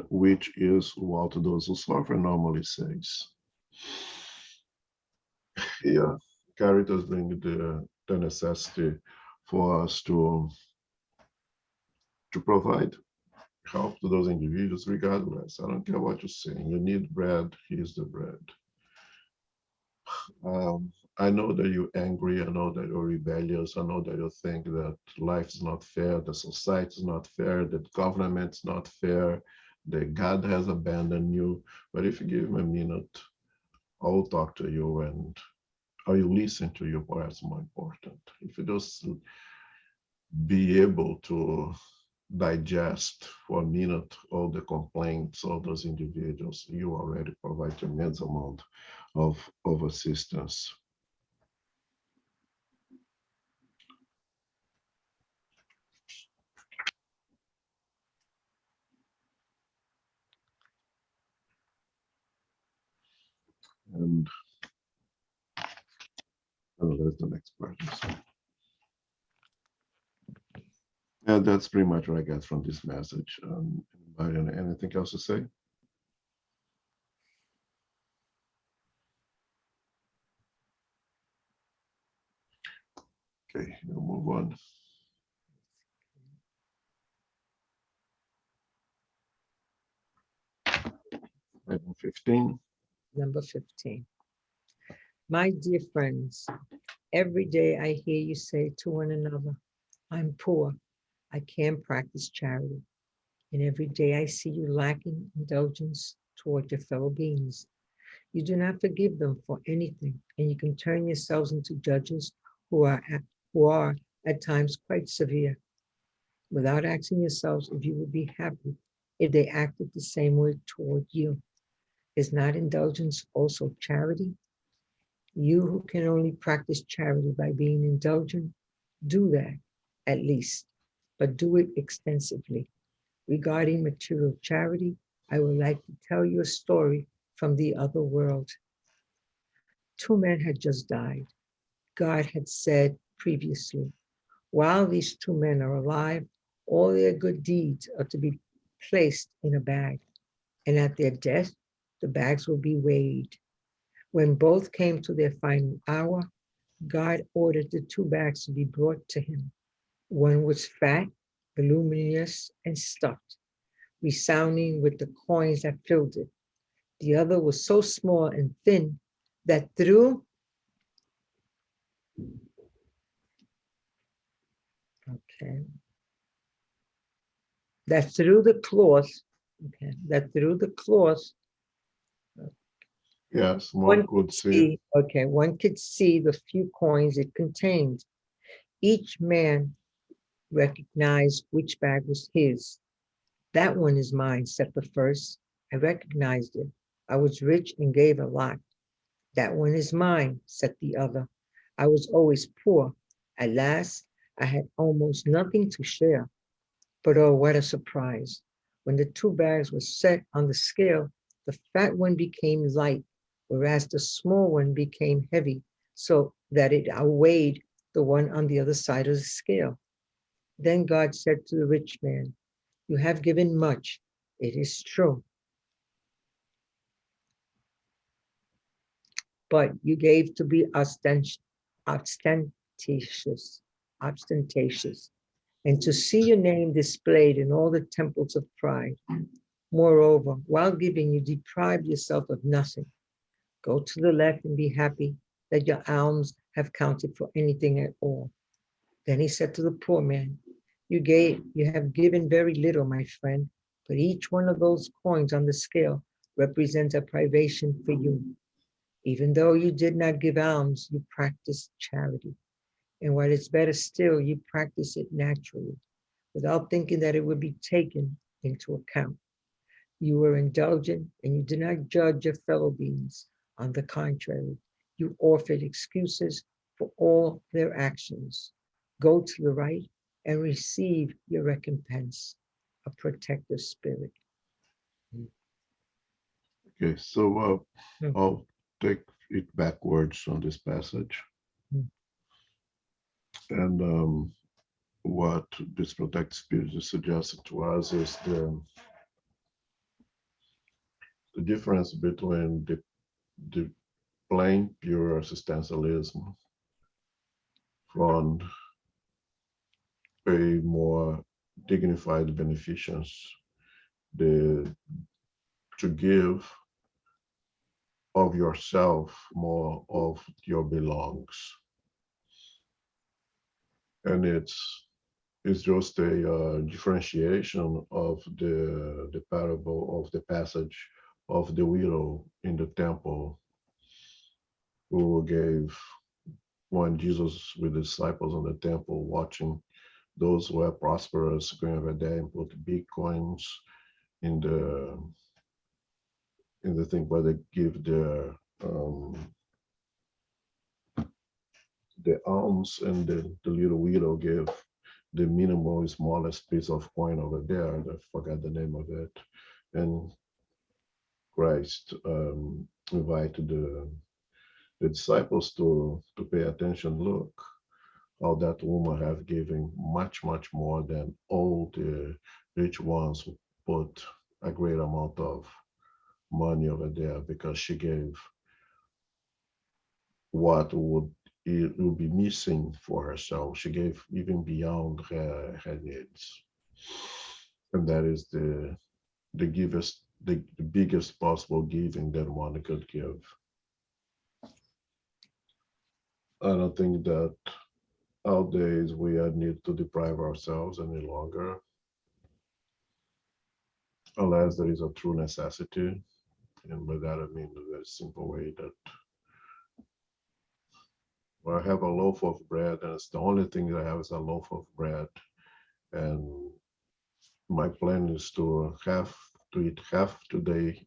Which is what those who suffer normally says. Here, Caritas bring the necessity for us to provide help to those individuals regardless. I don't care what you're saying. You need bread, here's the bread. I know that you're angry, I know that you're rebellious, I know that you think that life is not fair, the society is not fair, that government's not fair, that God has abandoned you. But if you give me a minute, I will talk to you and I will listen to you, perhaps more important. If you just be able to digest for a minute all the complaints of those individuals, you already provide tremendous amount of assistance. And that's the next part. And that's pretty much what I got from this message. Anybody, anything else to say? Okay, we'll move on. Item 15. Number 15. My dear friends, every day I hear you say to one another, I'm poor, I can't practice charity. And every day I see you lacking indulgence toward your fellow beings. You do not forgive them for anything, and you can turn yourselves into judges who are at times quite severe, without asking yourselves if you would be happy if they acted the same way toward you. Is not indulgence also charity? You who can only practice charity by being indulgent, do that, at least, but do it extensively. Regarding material charity, I would like to tell you a story from the other world. Two men had just died. God had said previously, while these two men are alive, all their good deeds are to be placed in a bag, and at their death, the bags will be weighed. When both came to their final hour, God ordered the two bags to be brought to him. One was fat, voluminous, and stuffed, resounding with the coins that filled it. The other was so small and thin that okay, through the cloth, that through the cloth, Yes, one could see. one could see the few coins it contained. Each man recognized which bag was his. That one is mine, said the first. I recognized it. I was rich and gave a lot. That one is mine, said the other. I was always poor. At last, I had almost nothing to share. But oh, what a surprise. When the two bags were set on the scale, the fat one became light, whereas the small one became heavy, so that it outweighed the one on the other side of the scale. Then God said to the rich man, you have given much. It is true. But you gave to be ostentatious, ostentatious, and to see your name displayed in all the temples of pride. Moreover, while giving, you deprived yourself of nothing. Go to the left and be happy that your alms have counted for anything at all. Then he said to the poor man, you have given very little, my friend, but each one of those coins on the scale represents a privation for you. Even though you did not give alms, you practiced charity. And what is better still, you practice it naturally, without thinking that it would be taken into account. You were indulgent and you did not judge your fellow beings. On the contrary, you offered excuses for all their actions. Go to the right and receive your recompense, a protective spirit. Okay, so Hmm. I'll take it backwards on this passage. And what this protective spirit is suggesting to us is the difference between the plain pure existentialism from a more dignified beneficence, the to give of yourself more of your belongs. And it's just a differentiation of the parable of the passage of the widow in the temple who gave, when Jesus with the disciples in the temple watching those who are prosperous going over there and put big coins in the thing where they give the alms, and the little widow gave the minimal smallest piece of coin over there. I forgot the name of it. And Christ invited the disciples to pay attention. Look, how that woman have given much, much more than all the rich ones who put a great amount of money over there, because she gave what would be missing for herself. She gave even beyond her needs. And that is the biggest possible giving that one could give. I don't think that nowadays we need to deprive ourselves any longer, unless there is a true necessity. And by that I mean a very simple way that I have a loaf of bread, and it's the only thing that I have is a loaf of bread. And my plan is to eat half today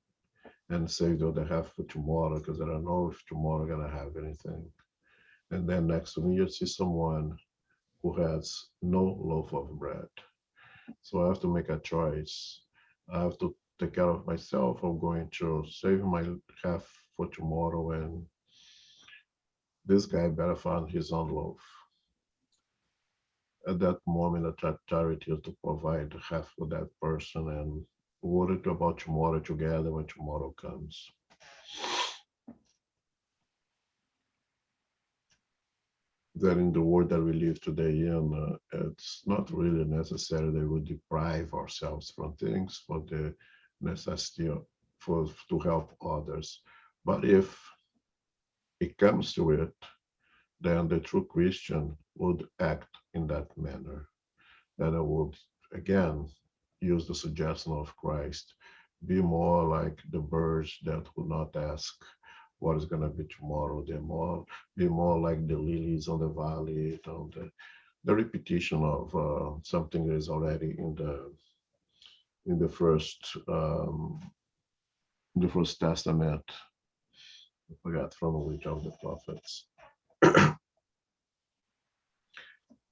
and save the other half for tomorrow, because I don't know if tomorrow I'm gonna have anything. And then next to me, you see someone who has no loaf of bread. So I have to make a choice. I have to take care of myself. I'm going to save my half for tomorrow, and this guy better find his own loaf. At that moment, a charity is to provide half for that person and worry about tomorrow together when tomorrow comes. That in the world that we live today in, it's not really necessary that we deprive ourselves from things for the necessity to help others. But if it comes to it, then the true Christian would act in that manner. That I would, again, use the suggestion of Christ, be more like the birds that would not ask what is going to be tomorrow. Be more like the lilies on the valley, the repetition of something that is already in the first testament. I forgot from which of the prophets.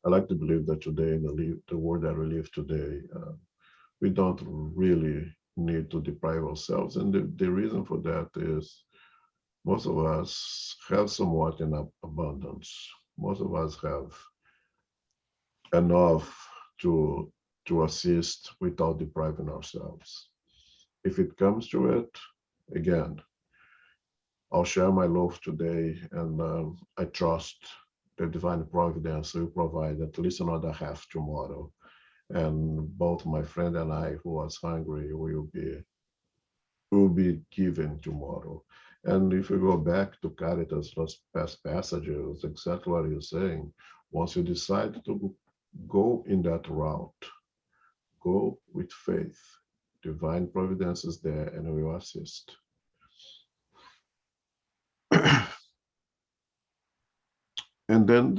I like to believe that today, in the world that we live today, we don't really need to deprive ourselves. And the reason for that is most of us have somewhat in abundance. Most of us have enough to assist without depriving ourselves. If it comes to it, again, I'll share my loaf today, and I trust the divine providence will provide at least another half tomorrow. And both my friend and I, who was hungry, will be given tomorrow. And if you go back to Caritas' past passages, exactly what you're saying. Once you decide to go in that route, go with faith. Divine providence is there and will assist. And then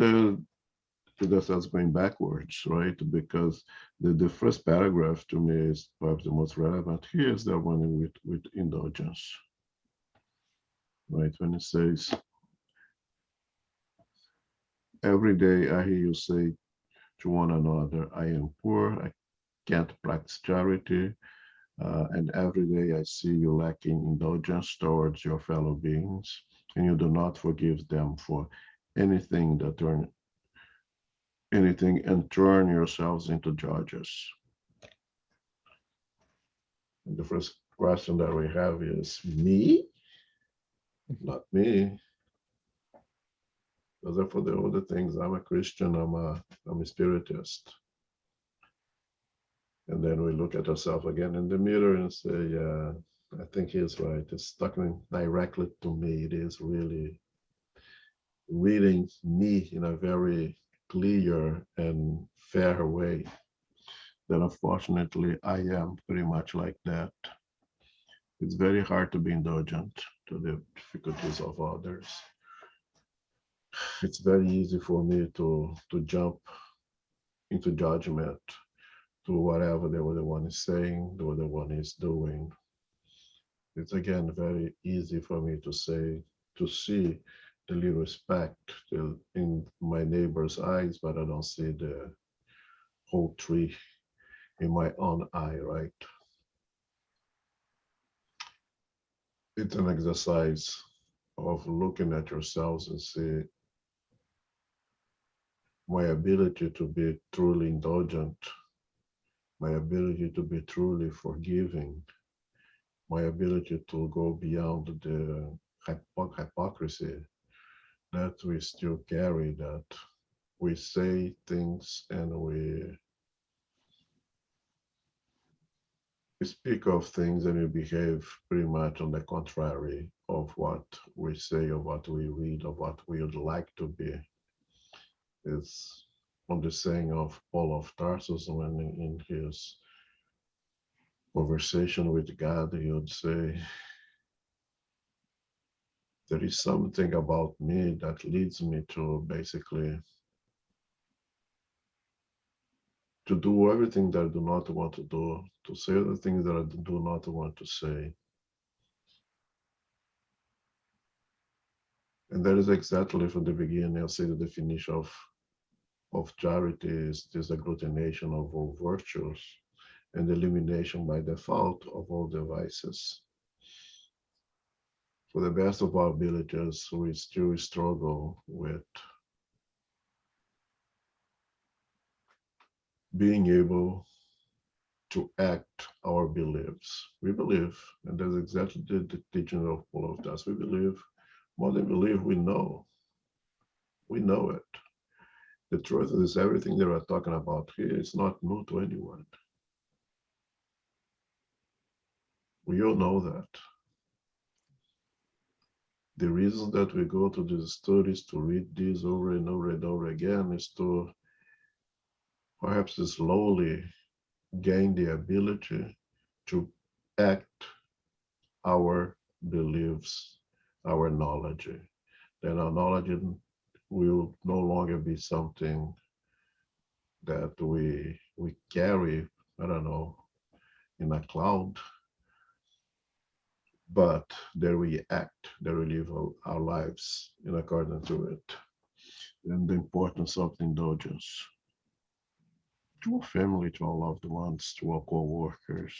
that's going backwards, right? Because the first paragraph to me is perhaps the most relevant. Here's the one with indulgence, right? When it says, every day I hear you say to one another, I am poor, I can't practice charity, and every day I see you lacking indulgence towards your fellow beings, and you do not forgive them for anything and turn yourselves into judges. And the first question that we have is, me? Not me. Those are for the other things. I'm a Christian, I'm a spiritist. And then we look at ourselves again in the mirror and say, yeah, I think he's right. It's talking directly to me. It is really reading me in a very clear and fair way. That unfortunately I am pretty much like that. It's very hard to be indulgent to the difficulties of others. It's very easy for me to jump into judgment to whatever the other one is saying, the other one is doing. It's again very easy for me to see the little speck in my neighbor's eyes, but I don't see the whole tree in my own eye, right? It's an exercise of looking at yourselves and see my ability to be truly indulgent, my ability to be truly forgiving, my ability to go beyond the hypocrisy that we still carry, that we say things and we speak of things and we behave pretty much on the contrary of what we say or what we read or what we would like to be. It's on the saying of Paul of Tarsus when in his conversation with God, he would say, there is something about me that leads me to basically to do everything that I do not want to do, to say the things that I do not want to say. And that is exactly from the beginning, I'll say the definition of of charity is this agglutination of all virtues and elimination by default of all the vices. For the best of our abilities, we still struggle with being able to act our beliefs. We believe, and that's exactly the teaching of all of us. We believe, more than believe, we know. We know it. The truth is, everything that we're talking about here is not new to anyone. We all know that. The reason that we go to these studies to read these over and over and over again is to perhaps slowly gain the ability to act our beliefs, our knowledge. Then our knowledge will no longer be something that we carry, I don't know, in a cloud, but that we act, that we live our lives in accordance to it. And the importance of indulgence to our family, to our loved ones, to our co-workers,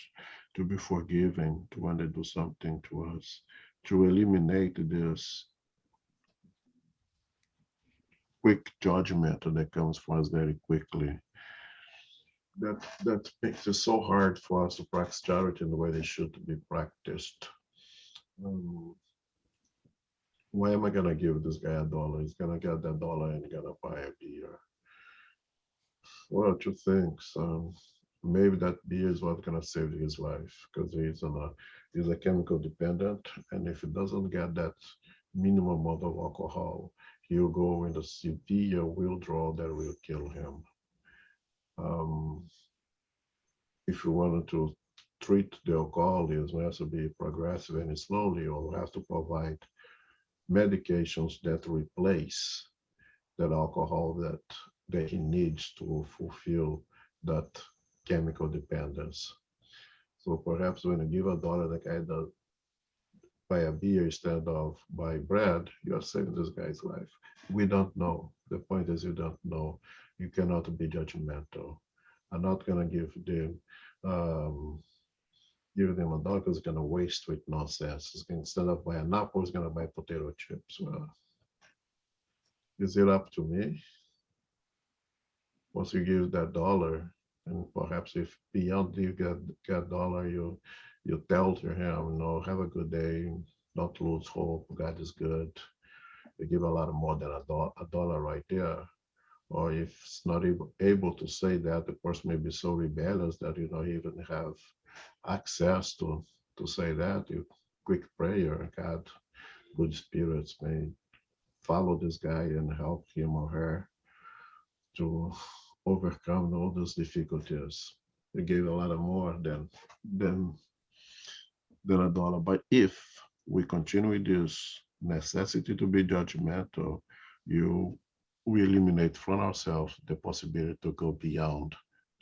to be forgiving to when they do something to us, to eliminate this quick judgment that comes for us very quickly. That makes it so hard for us to practice charity in the way they should be practiced. Why am I gonna give this guy $1? He's gonna get that dollar and gonna buy a beer. Well, two things. Maybe that beer is what's gonna save his life because he's a chemical dependent, and if he doesn't get that minimum amount of alcohol, he'll go into severe withdrawal that will kill him. If you wanted to treat the alcoholism, it has to be progressive and slowly, or we have to provide medications that replace that alcohol that he needs to fulfill that chemical dependence. So perhaps when you give $1, the guy does buy a beer instead of buy bread, you are saving this guy's life. We don't know. The point is you don't know. You cannot be judgmental. I'm not gonna give them $1 because it's gonna waste with nonsense. Instead of buy an apple, it's gonna buy potato chips. Well, is it up to me? Once you give that $1, and perhaps if beyond you get $1, you tell to him, have a good day, don't lose hope, God is good. You give a lot more than $1 right there. Or if it's not able to say that, the person may be so rebellious that you don't even have access to say that. You quick prayer, God, good spirits may follow this guy and help him or her to overcome all those difficulties. They gave a lot more than $1. But if we continue with this necessity to be judgmental, we eliminate from ourselves the possibility to go beyond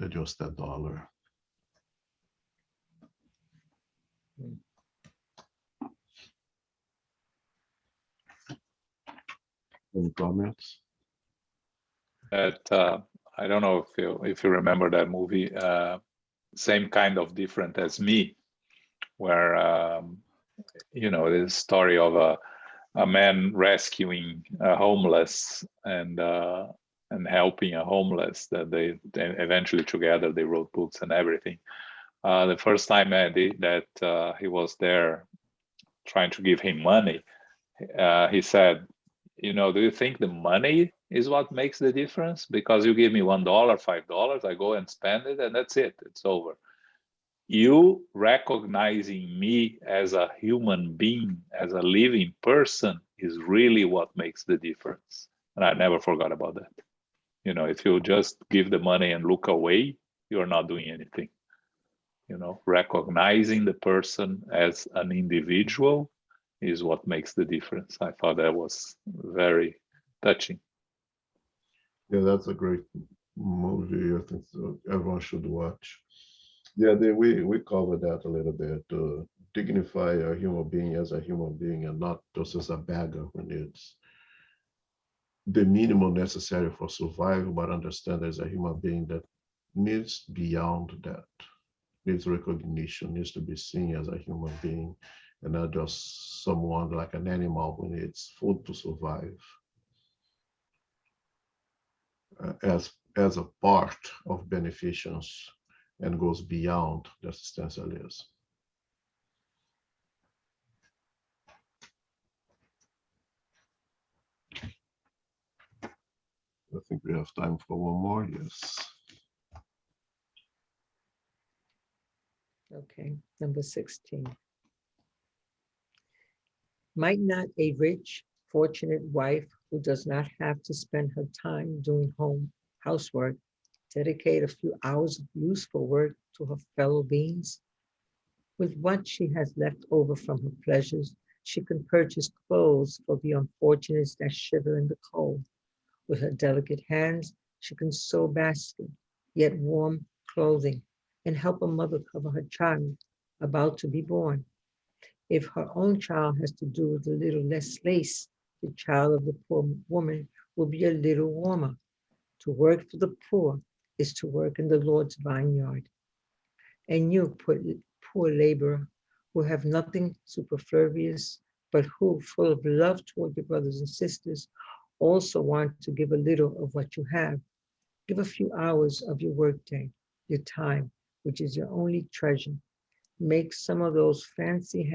just $1. Any comments? That I don't know if you remember that movie, Same Kind of Different as Me, where this story of a man rescuing a homeless and helping a homeless, that they eventually together they wrote books and everything. The first time that he was there trying to give him money, he said, do you think the money is what makes the difference? Because you give me $1, $5, I go and spend it, and that's it. It's over. You recognizing me as a human being, as a living person, is really what makes the difference. And I never forgot about that. If you just give the money and look away, you're not doing anything. Recognizing the person as an individual is what makes the difference. I thought that was very touching. Yeah, that's a great movie. I think so. Everyone should watch. Yeah, we covered that a little bit. To dignify a human being as a human being and not just as a beggar who needs the minimum necessary for survival, but understand there's a human being that needs beyond that, needs recognition, needs to be seen as a human being and not just someone like an animal who needs food to survive, as a part of beneficence and goes beyond the existentialism. I think we have time for one more, yes. Okay, number 16. Might not a rich, fortunate wife who does not have to spend her time doing housework dedicate a few hours of useful work to her fellow beings? With what she has left over from her pleasures, she can purchase clothes for the unfortunates that shiver in the cold. With her delicate hands, she can sew basket, yet warm clothing, and help a mother cover her child about to be born. If her own child has to do with a little less lace, the child of the poor woman will be a little warmer. To work for the poor is to work in the Lord's vineyard. And you, poor laborer, who have nothing superfluous, but who, full of love toward your brothers and sisters, also want to give a little of what you have, give a few hours of your workday, your time, which is your only treasure. Make some of those fancy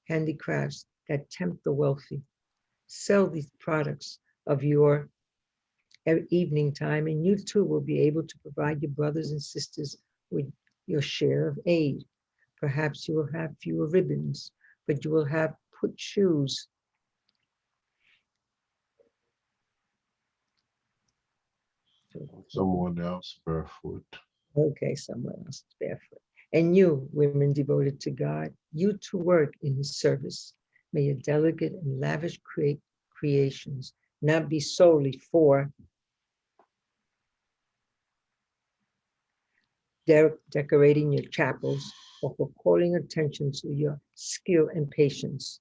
handicrafts that tempt the wealthy. Sell these products of your evening time, and you too will be able to provide your brothers and sisters with your share of aid. Perhaps you will have fewer ribbons, but you will have put shoes. Someone else barefoot. Okay, someone else is barefoot. And you, women devoted to God, you to work in his service. May your delicate and lavish creations not be solely for decorating your chapels or for calling attention to your skill and patience.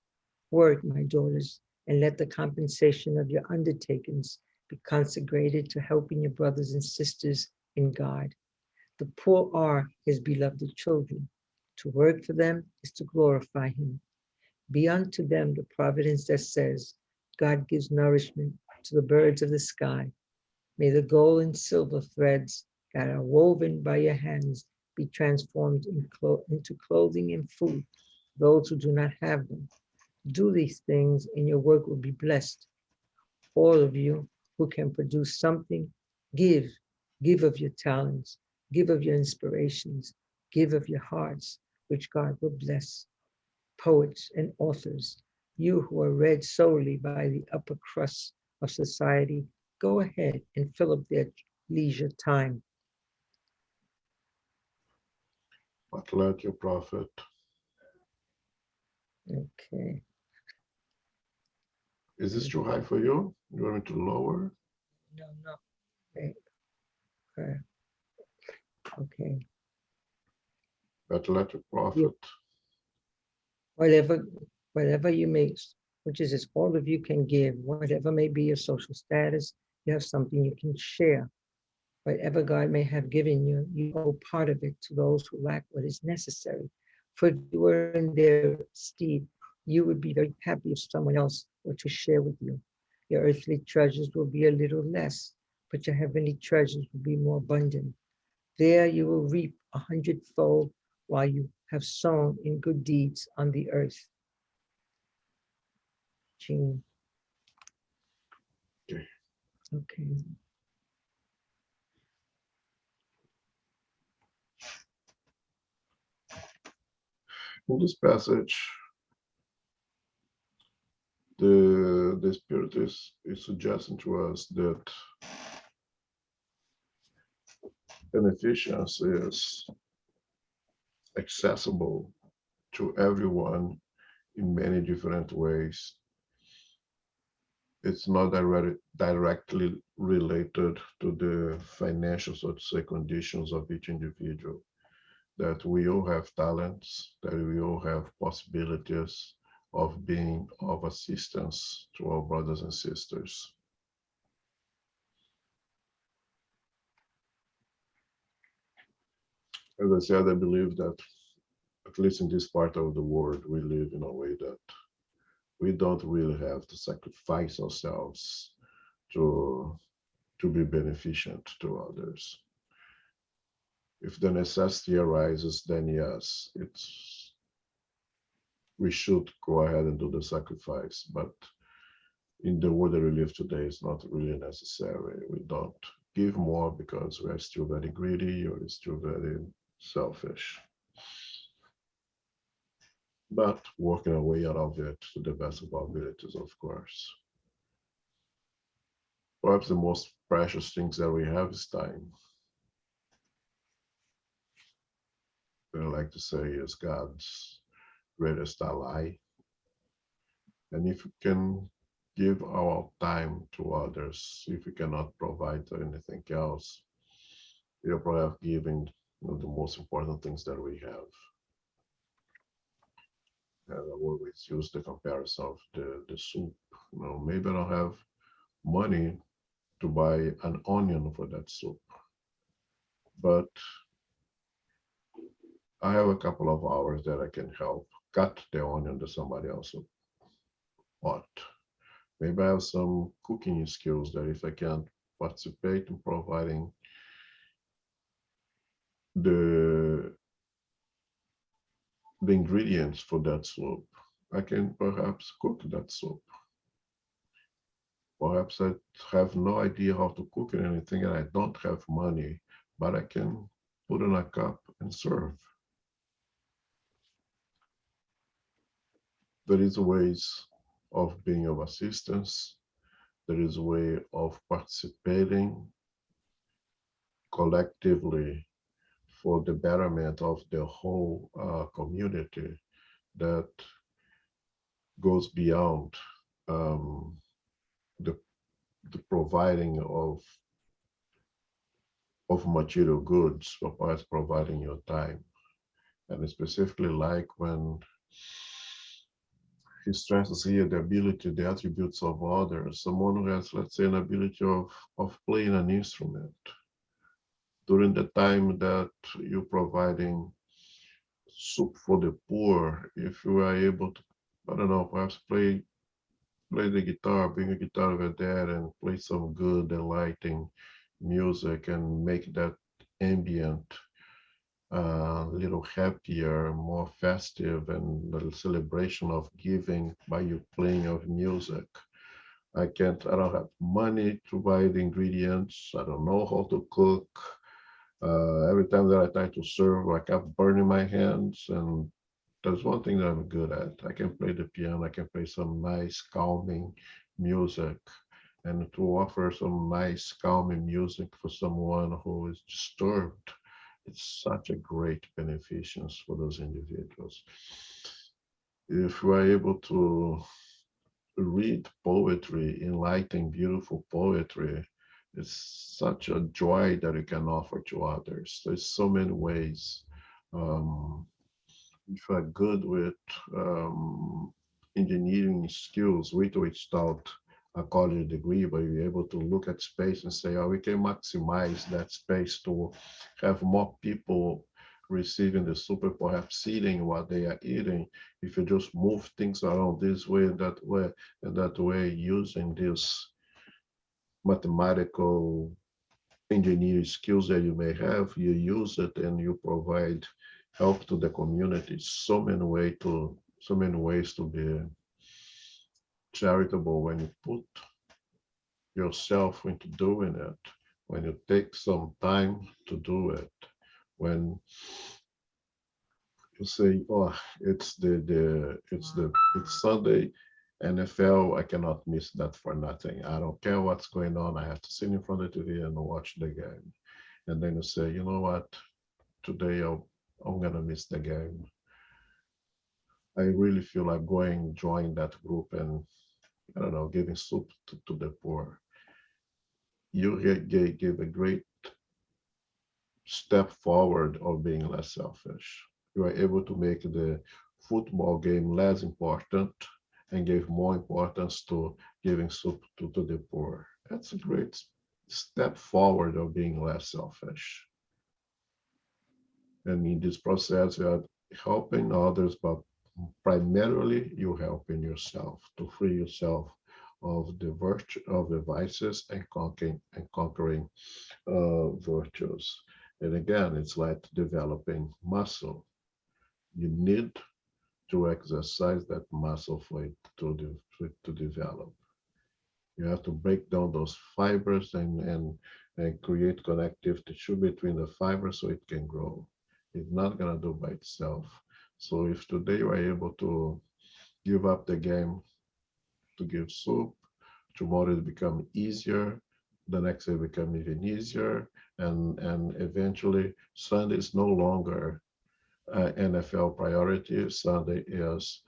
Work, my daughters, and let the compensation of your undertakings be consecrated to helping your brothers and sisters in God. The poor are his beloved children. To work for them is to glorify him. Be unto them the providence that says, God gives nourishment to the birds of the sky. May the gold and silver threads that are woven by your hands be transformed into clothing and food for those who do not have them. Do these things and your work will be blessed. All of you who can produce something, give. Give of your talents, give of your inspirations, give of your hearts, which God will bless. Poets and authors, you who are read solely by the upper crust of society, go ahead and fill up their leisure time. But let your prophet. Okay. Is this too high for you? You want me to lower? No. Okay. Okay. But let your prophet. Whatever you may, which is all of you can give, whatever may be your social status, you have something you can share. Whatever God may have given you, you owe part of it to those who lack what is necessary. For if you were in their stead, you would be very happy if someone else were to share with you. Your earthly treasures will be a little less, but your heavenly treasures will be more abundant. There you will reap 100-fold while you have sown in good deeds on the earth. Jean. Okay. In this passage, the Spirit is suggesting to us that beneficence is accessible to everyone in many different ways. It's not directly related to the financial, so to say, conditions of each individual. That we all have talents, that we all have possibilities of being of assistance to our brothers and sisters. As I said, I believe that, at least in this part of the world, we live in a way that we don't really have to sacrifice ourselves to be beneficent to others. If the necessity arises, then yes, we should go ahead and do the sacrifice. But in the world that we live today, it's not really necessary. We don't give more because we're still very greedy or still very selfish. But working our way out of it to the best of our abilities, of course. Perhaps the most precious things that we have is time. I like to say is God's greatest ally. And if we can give our time to others, if we cannot provide anything else, we are perhaps giving the most important things that we have. And I always use the comparison of the soup. Maybe I don't have money to buy an onion for that soup, but I have a couple of hours that I can help cut the onion that somebody else bought. Maybe I have some cooking skills that if I can participate in providing the ingredients for that soup, I can perhaps cook that soup. Perhaps I have no idea how to cook anything and I don't have money, but I can put in a cup and serve. There is ways of being of assistance. There is a way of participating collectively for the betterment of the whole community that goes beyond the providing of material goods, but perhaps providing your time. And I specifically like when he stresses here the ability, the attributes of others. Someone who has, let's say, an ability of playing an instrument. During the time that you're providing soup for the poor, if you are able to, I don't know, perhaps play the guitar, bring a guitar over there and play some good, enlightening music and make that ambient a little happier, more festive, and a celebration of giving by you playing of music. I don't have money to buy the ingredients. I don't know how to cook. Every time that I try to serve, I kept burning my hands. And there's one thing that I'm good at. I can play the piano. I can play some nice, calming music. And to offer some nice, calming music for someone who is disturbed, it's such a great beneficence for those individuals. If we're able to read poetry, enlightening, beautiful poetry, it's such a joy that you can offer to others. There's so many ways. If you're good with engineering skills, without a college degree, but you're able to look at space and say, oh, we can maximize that space to have more people receiving the soup, perhaps eating what they are eating. If you just move things around this way and that way, using this mathematical engineering skills that you may have, you use it and you provide help to the community. So many ways to be charitable when you put yourself into doing it, when you take some time to do it, when you say, oh, it's Sunday, NFL, I cannot miss that for nothing. I don't care what's going on. I have to sit in front of the TV and watch the game. And then you say, you know what, today I'm gonna miss the game. I really feel like join that group and, I don't know, giving soup to the poor. You give a great step forward of being less selfish. You are able to make the football game less important and give more importance to giving soup to the poor. That's a great step forward of being less selfish. And in this process, you are helping others, but primarily you're helping yourself to free yourself of the virtue of the vices and conquering virtues. And again, it's like developing muscle. You need to exercise that muscle for it to develop. You have to break down those fibers and create connective tissue between the fibers so it can grow. It's not going to do by itself. So if today you are able to give up the game to give soup, tomorrow it become easier, the next day become even easier, and eventually Sunday is no longer NFL priority. Sunday is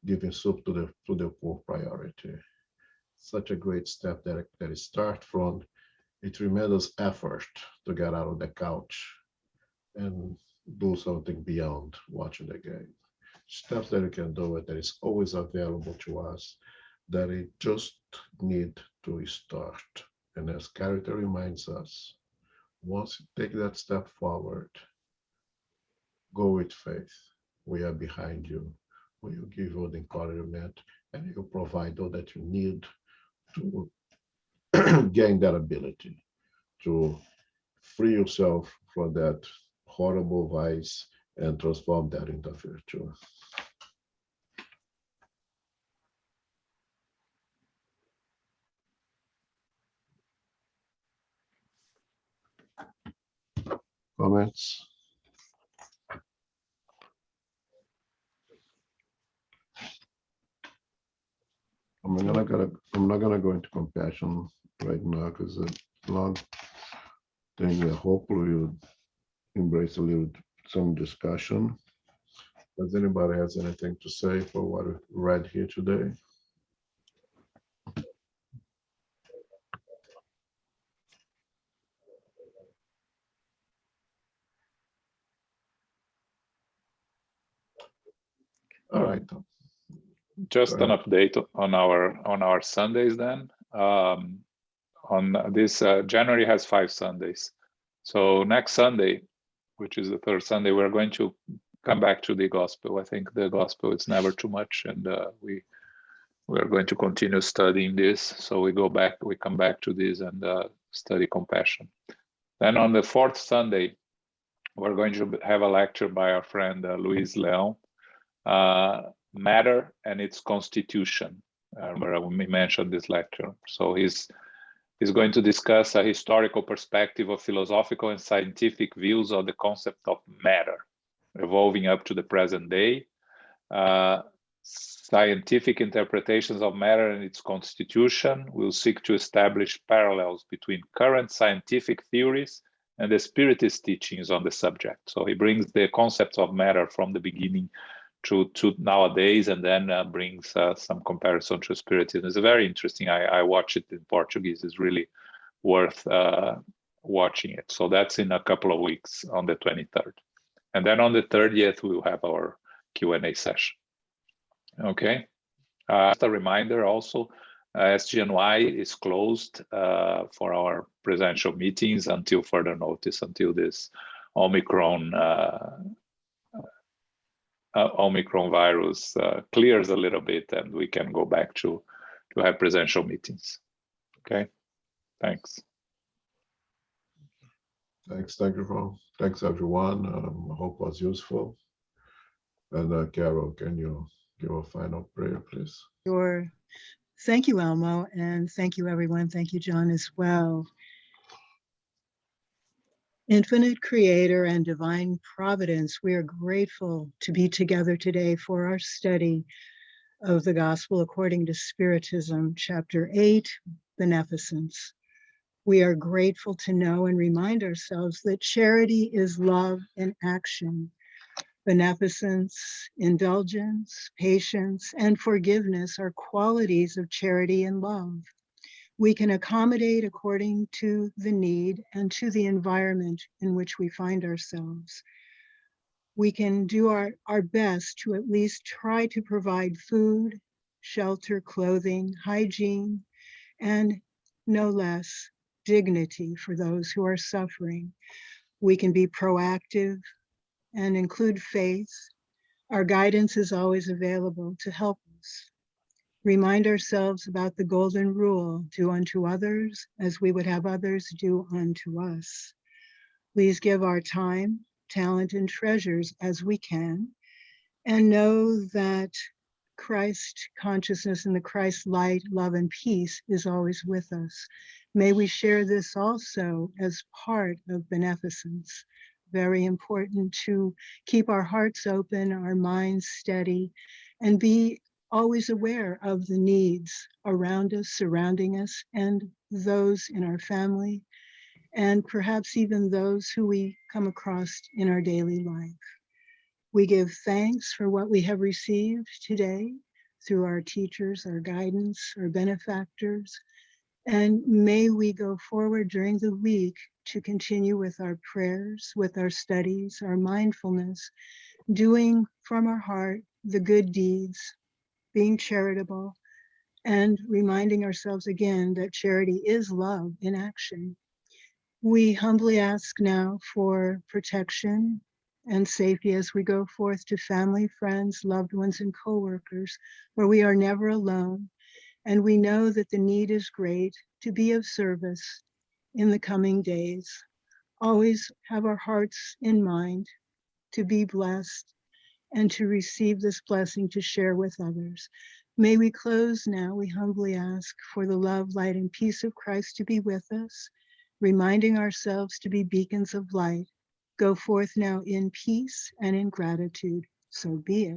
giving soup to the poor priority. Such a great step that it starts from a tremendous effort to get out of the couch and do something beyond watching the game. Steps that you can do it that is always available to us, that it just need to start. And as character reminds us, once you take that step forward, go with faith. We are behind you. We will give you the encouragement and you provide all that you need to gain that ability to free yourself from that horrible vice and transform that into virtue. Comments? I'm not gonna go into compassion right now because it's a long thing that hopefully we'll embrace some discussion. Does anybody has anything to say for what we read here today? All right. Just an update on our Sundays then. On this, January has 5 Sundays. So next Sunday, which is the third Sunday, we're going to come back to the gospel. I think the gospel is never too much, and we are going to continue studying this. So we come back to this and study compassion. Then on the 4th Sunday, we're going to have a lecture by our friend Luis Leon, Matter and its Constitution. Where we mentioned this lecture. So he's going to discuss a historical perspective of philosophical and scientific views of the concept of matter, evolving up to the present day. Scientific interpretations of matter and its constitution will seek to establish parallels between current scientific theories and the Spiritist teachings on the subject. So he brings the concepts of matter from the beginning to nowadays, and then brings some comparison to Spiritism. It's very interesting. I watch it in Portuguese. It's really worth watching it. So that's in a couple of weeks on the 23rd. And then on the 30th, we'll have our Q&A session. Okay. Just a reminder also, SGNY is closed for our presential meetings until further notice, until this Omicron virus clears a little bit and we can go back to have presential meetings. Okay, thanks. Thanks, Ron. Thanks, everyone. I hope it was useful. And Carol, can you give a final prayer, please? Sure. Thank you, Elmo, and thank you, everyone. Thank you, John, as well. Infinite Creator and Divine Providence, we are grateful to be together today for our study of the Gospel according to Spiritism, Chapter 8, Beneficence. We are grateful to know and remind ourselves that charity is love in action. Beneficence, indulgence, patience, and forgiveness are qualities of charity and love. We can accommodate according to the need and to the environment in which we find ourselves. We can do our best to at least try to provide food, shelter, clothing, hygiene, and no less, dignity for those who are suffering. We can be proactive and include faith. Our guidance is always available to help us. Remind ourselves about the golden rule, do unto others as we would have others do unto us. Please give our time, talent, and treasures as we can, and know that Christ consciousness and the Christ light, love, and peace is always with us. May we share this also as part of beneficence. Very important to keep our hearts open, our minds steady, and be always aware of the needs around us, surrounding us, and those in our family, and perhaps even those who we come across in our daily life. We give thanks for what we have received today through our teachers, our guidance, our benefactors, and may we go forward during the week to continue with our prayers, with our studies, our mindfulness, doing from our heart the good deeds, being charitable, and reminding ourselves again that charity is love in action. We humbly ask now for protection and safety as we go forth to family, friends, loved ones, and coworkers, where we are never alone. And we know that the need is great to be of service in the coming days. Always have our hearts in mind to be blessed and to receive this blessing to share with others. May we close now, we humbly ask for the love, light, and peace of Christ to be with us, reminding ourselves to be beacons of light. Go forth now in peace and in gratitude. So be it.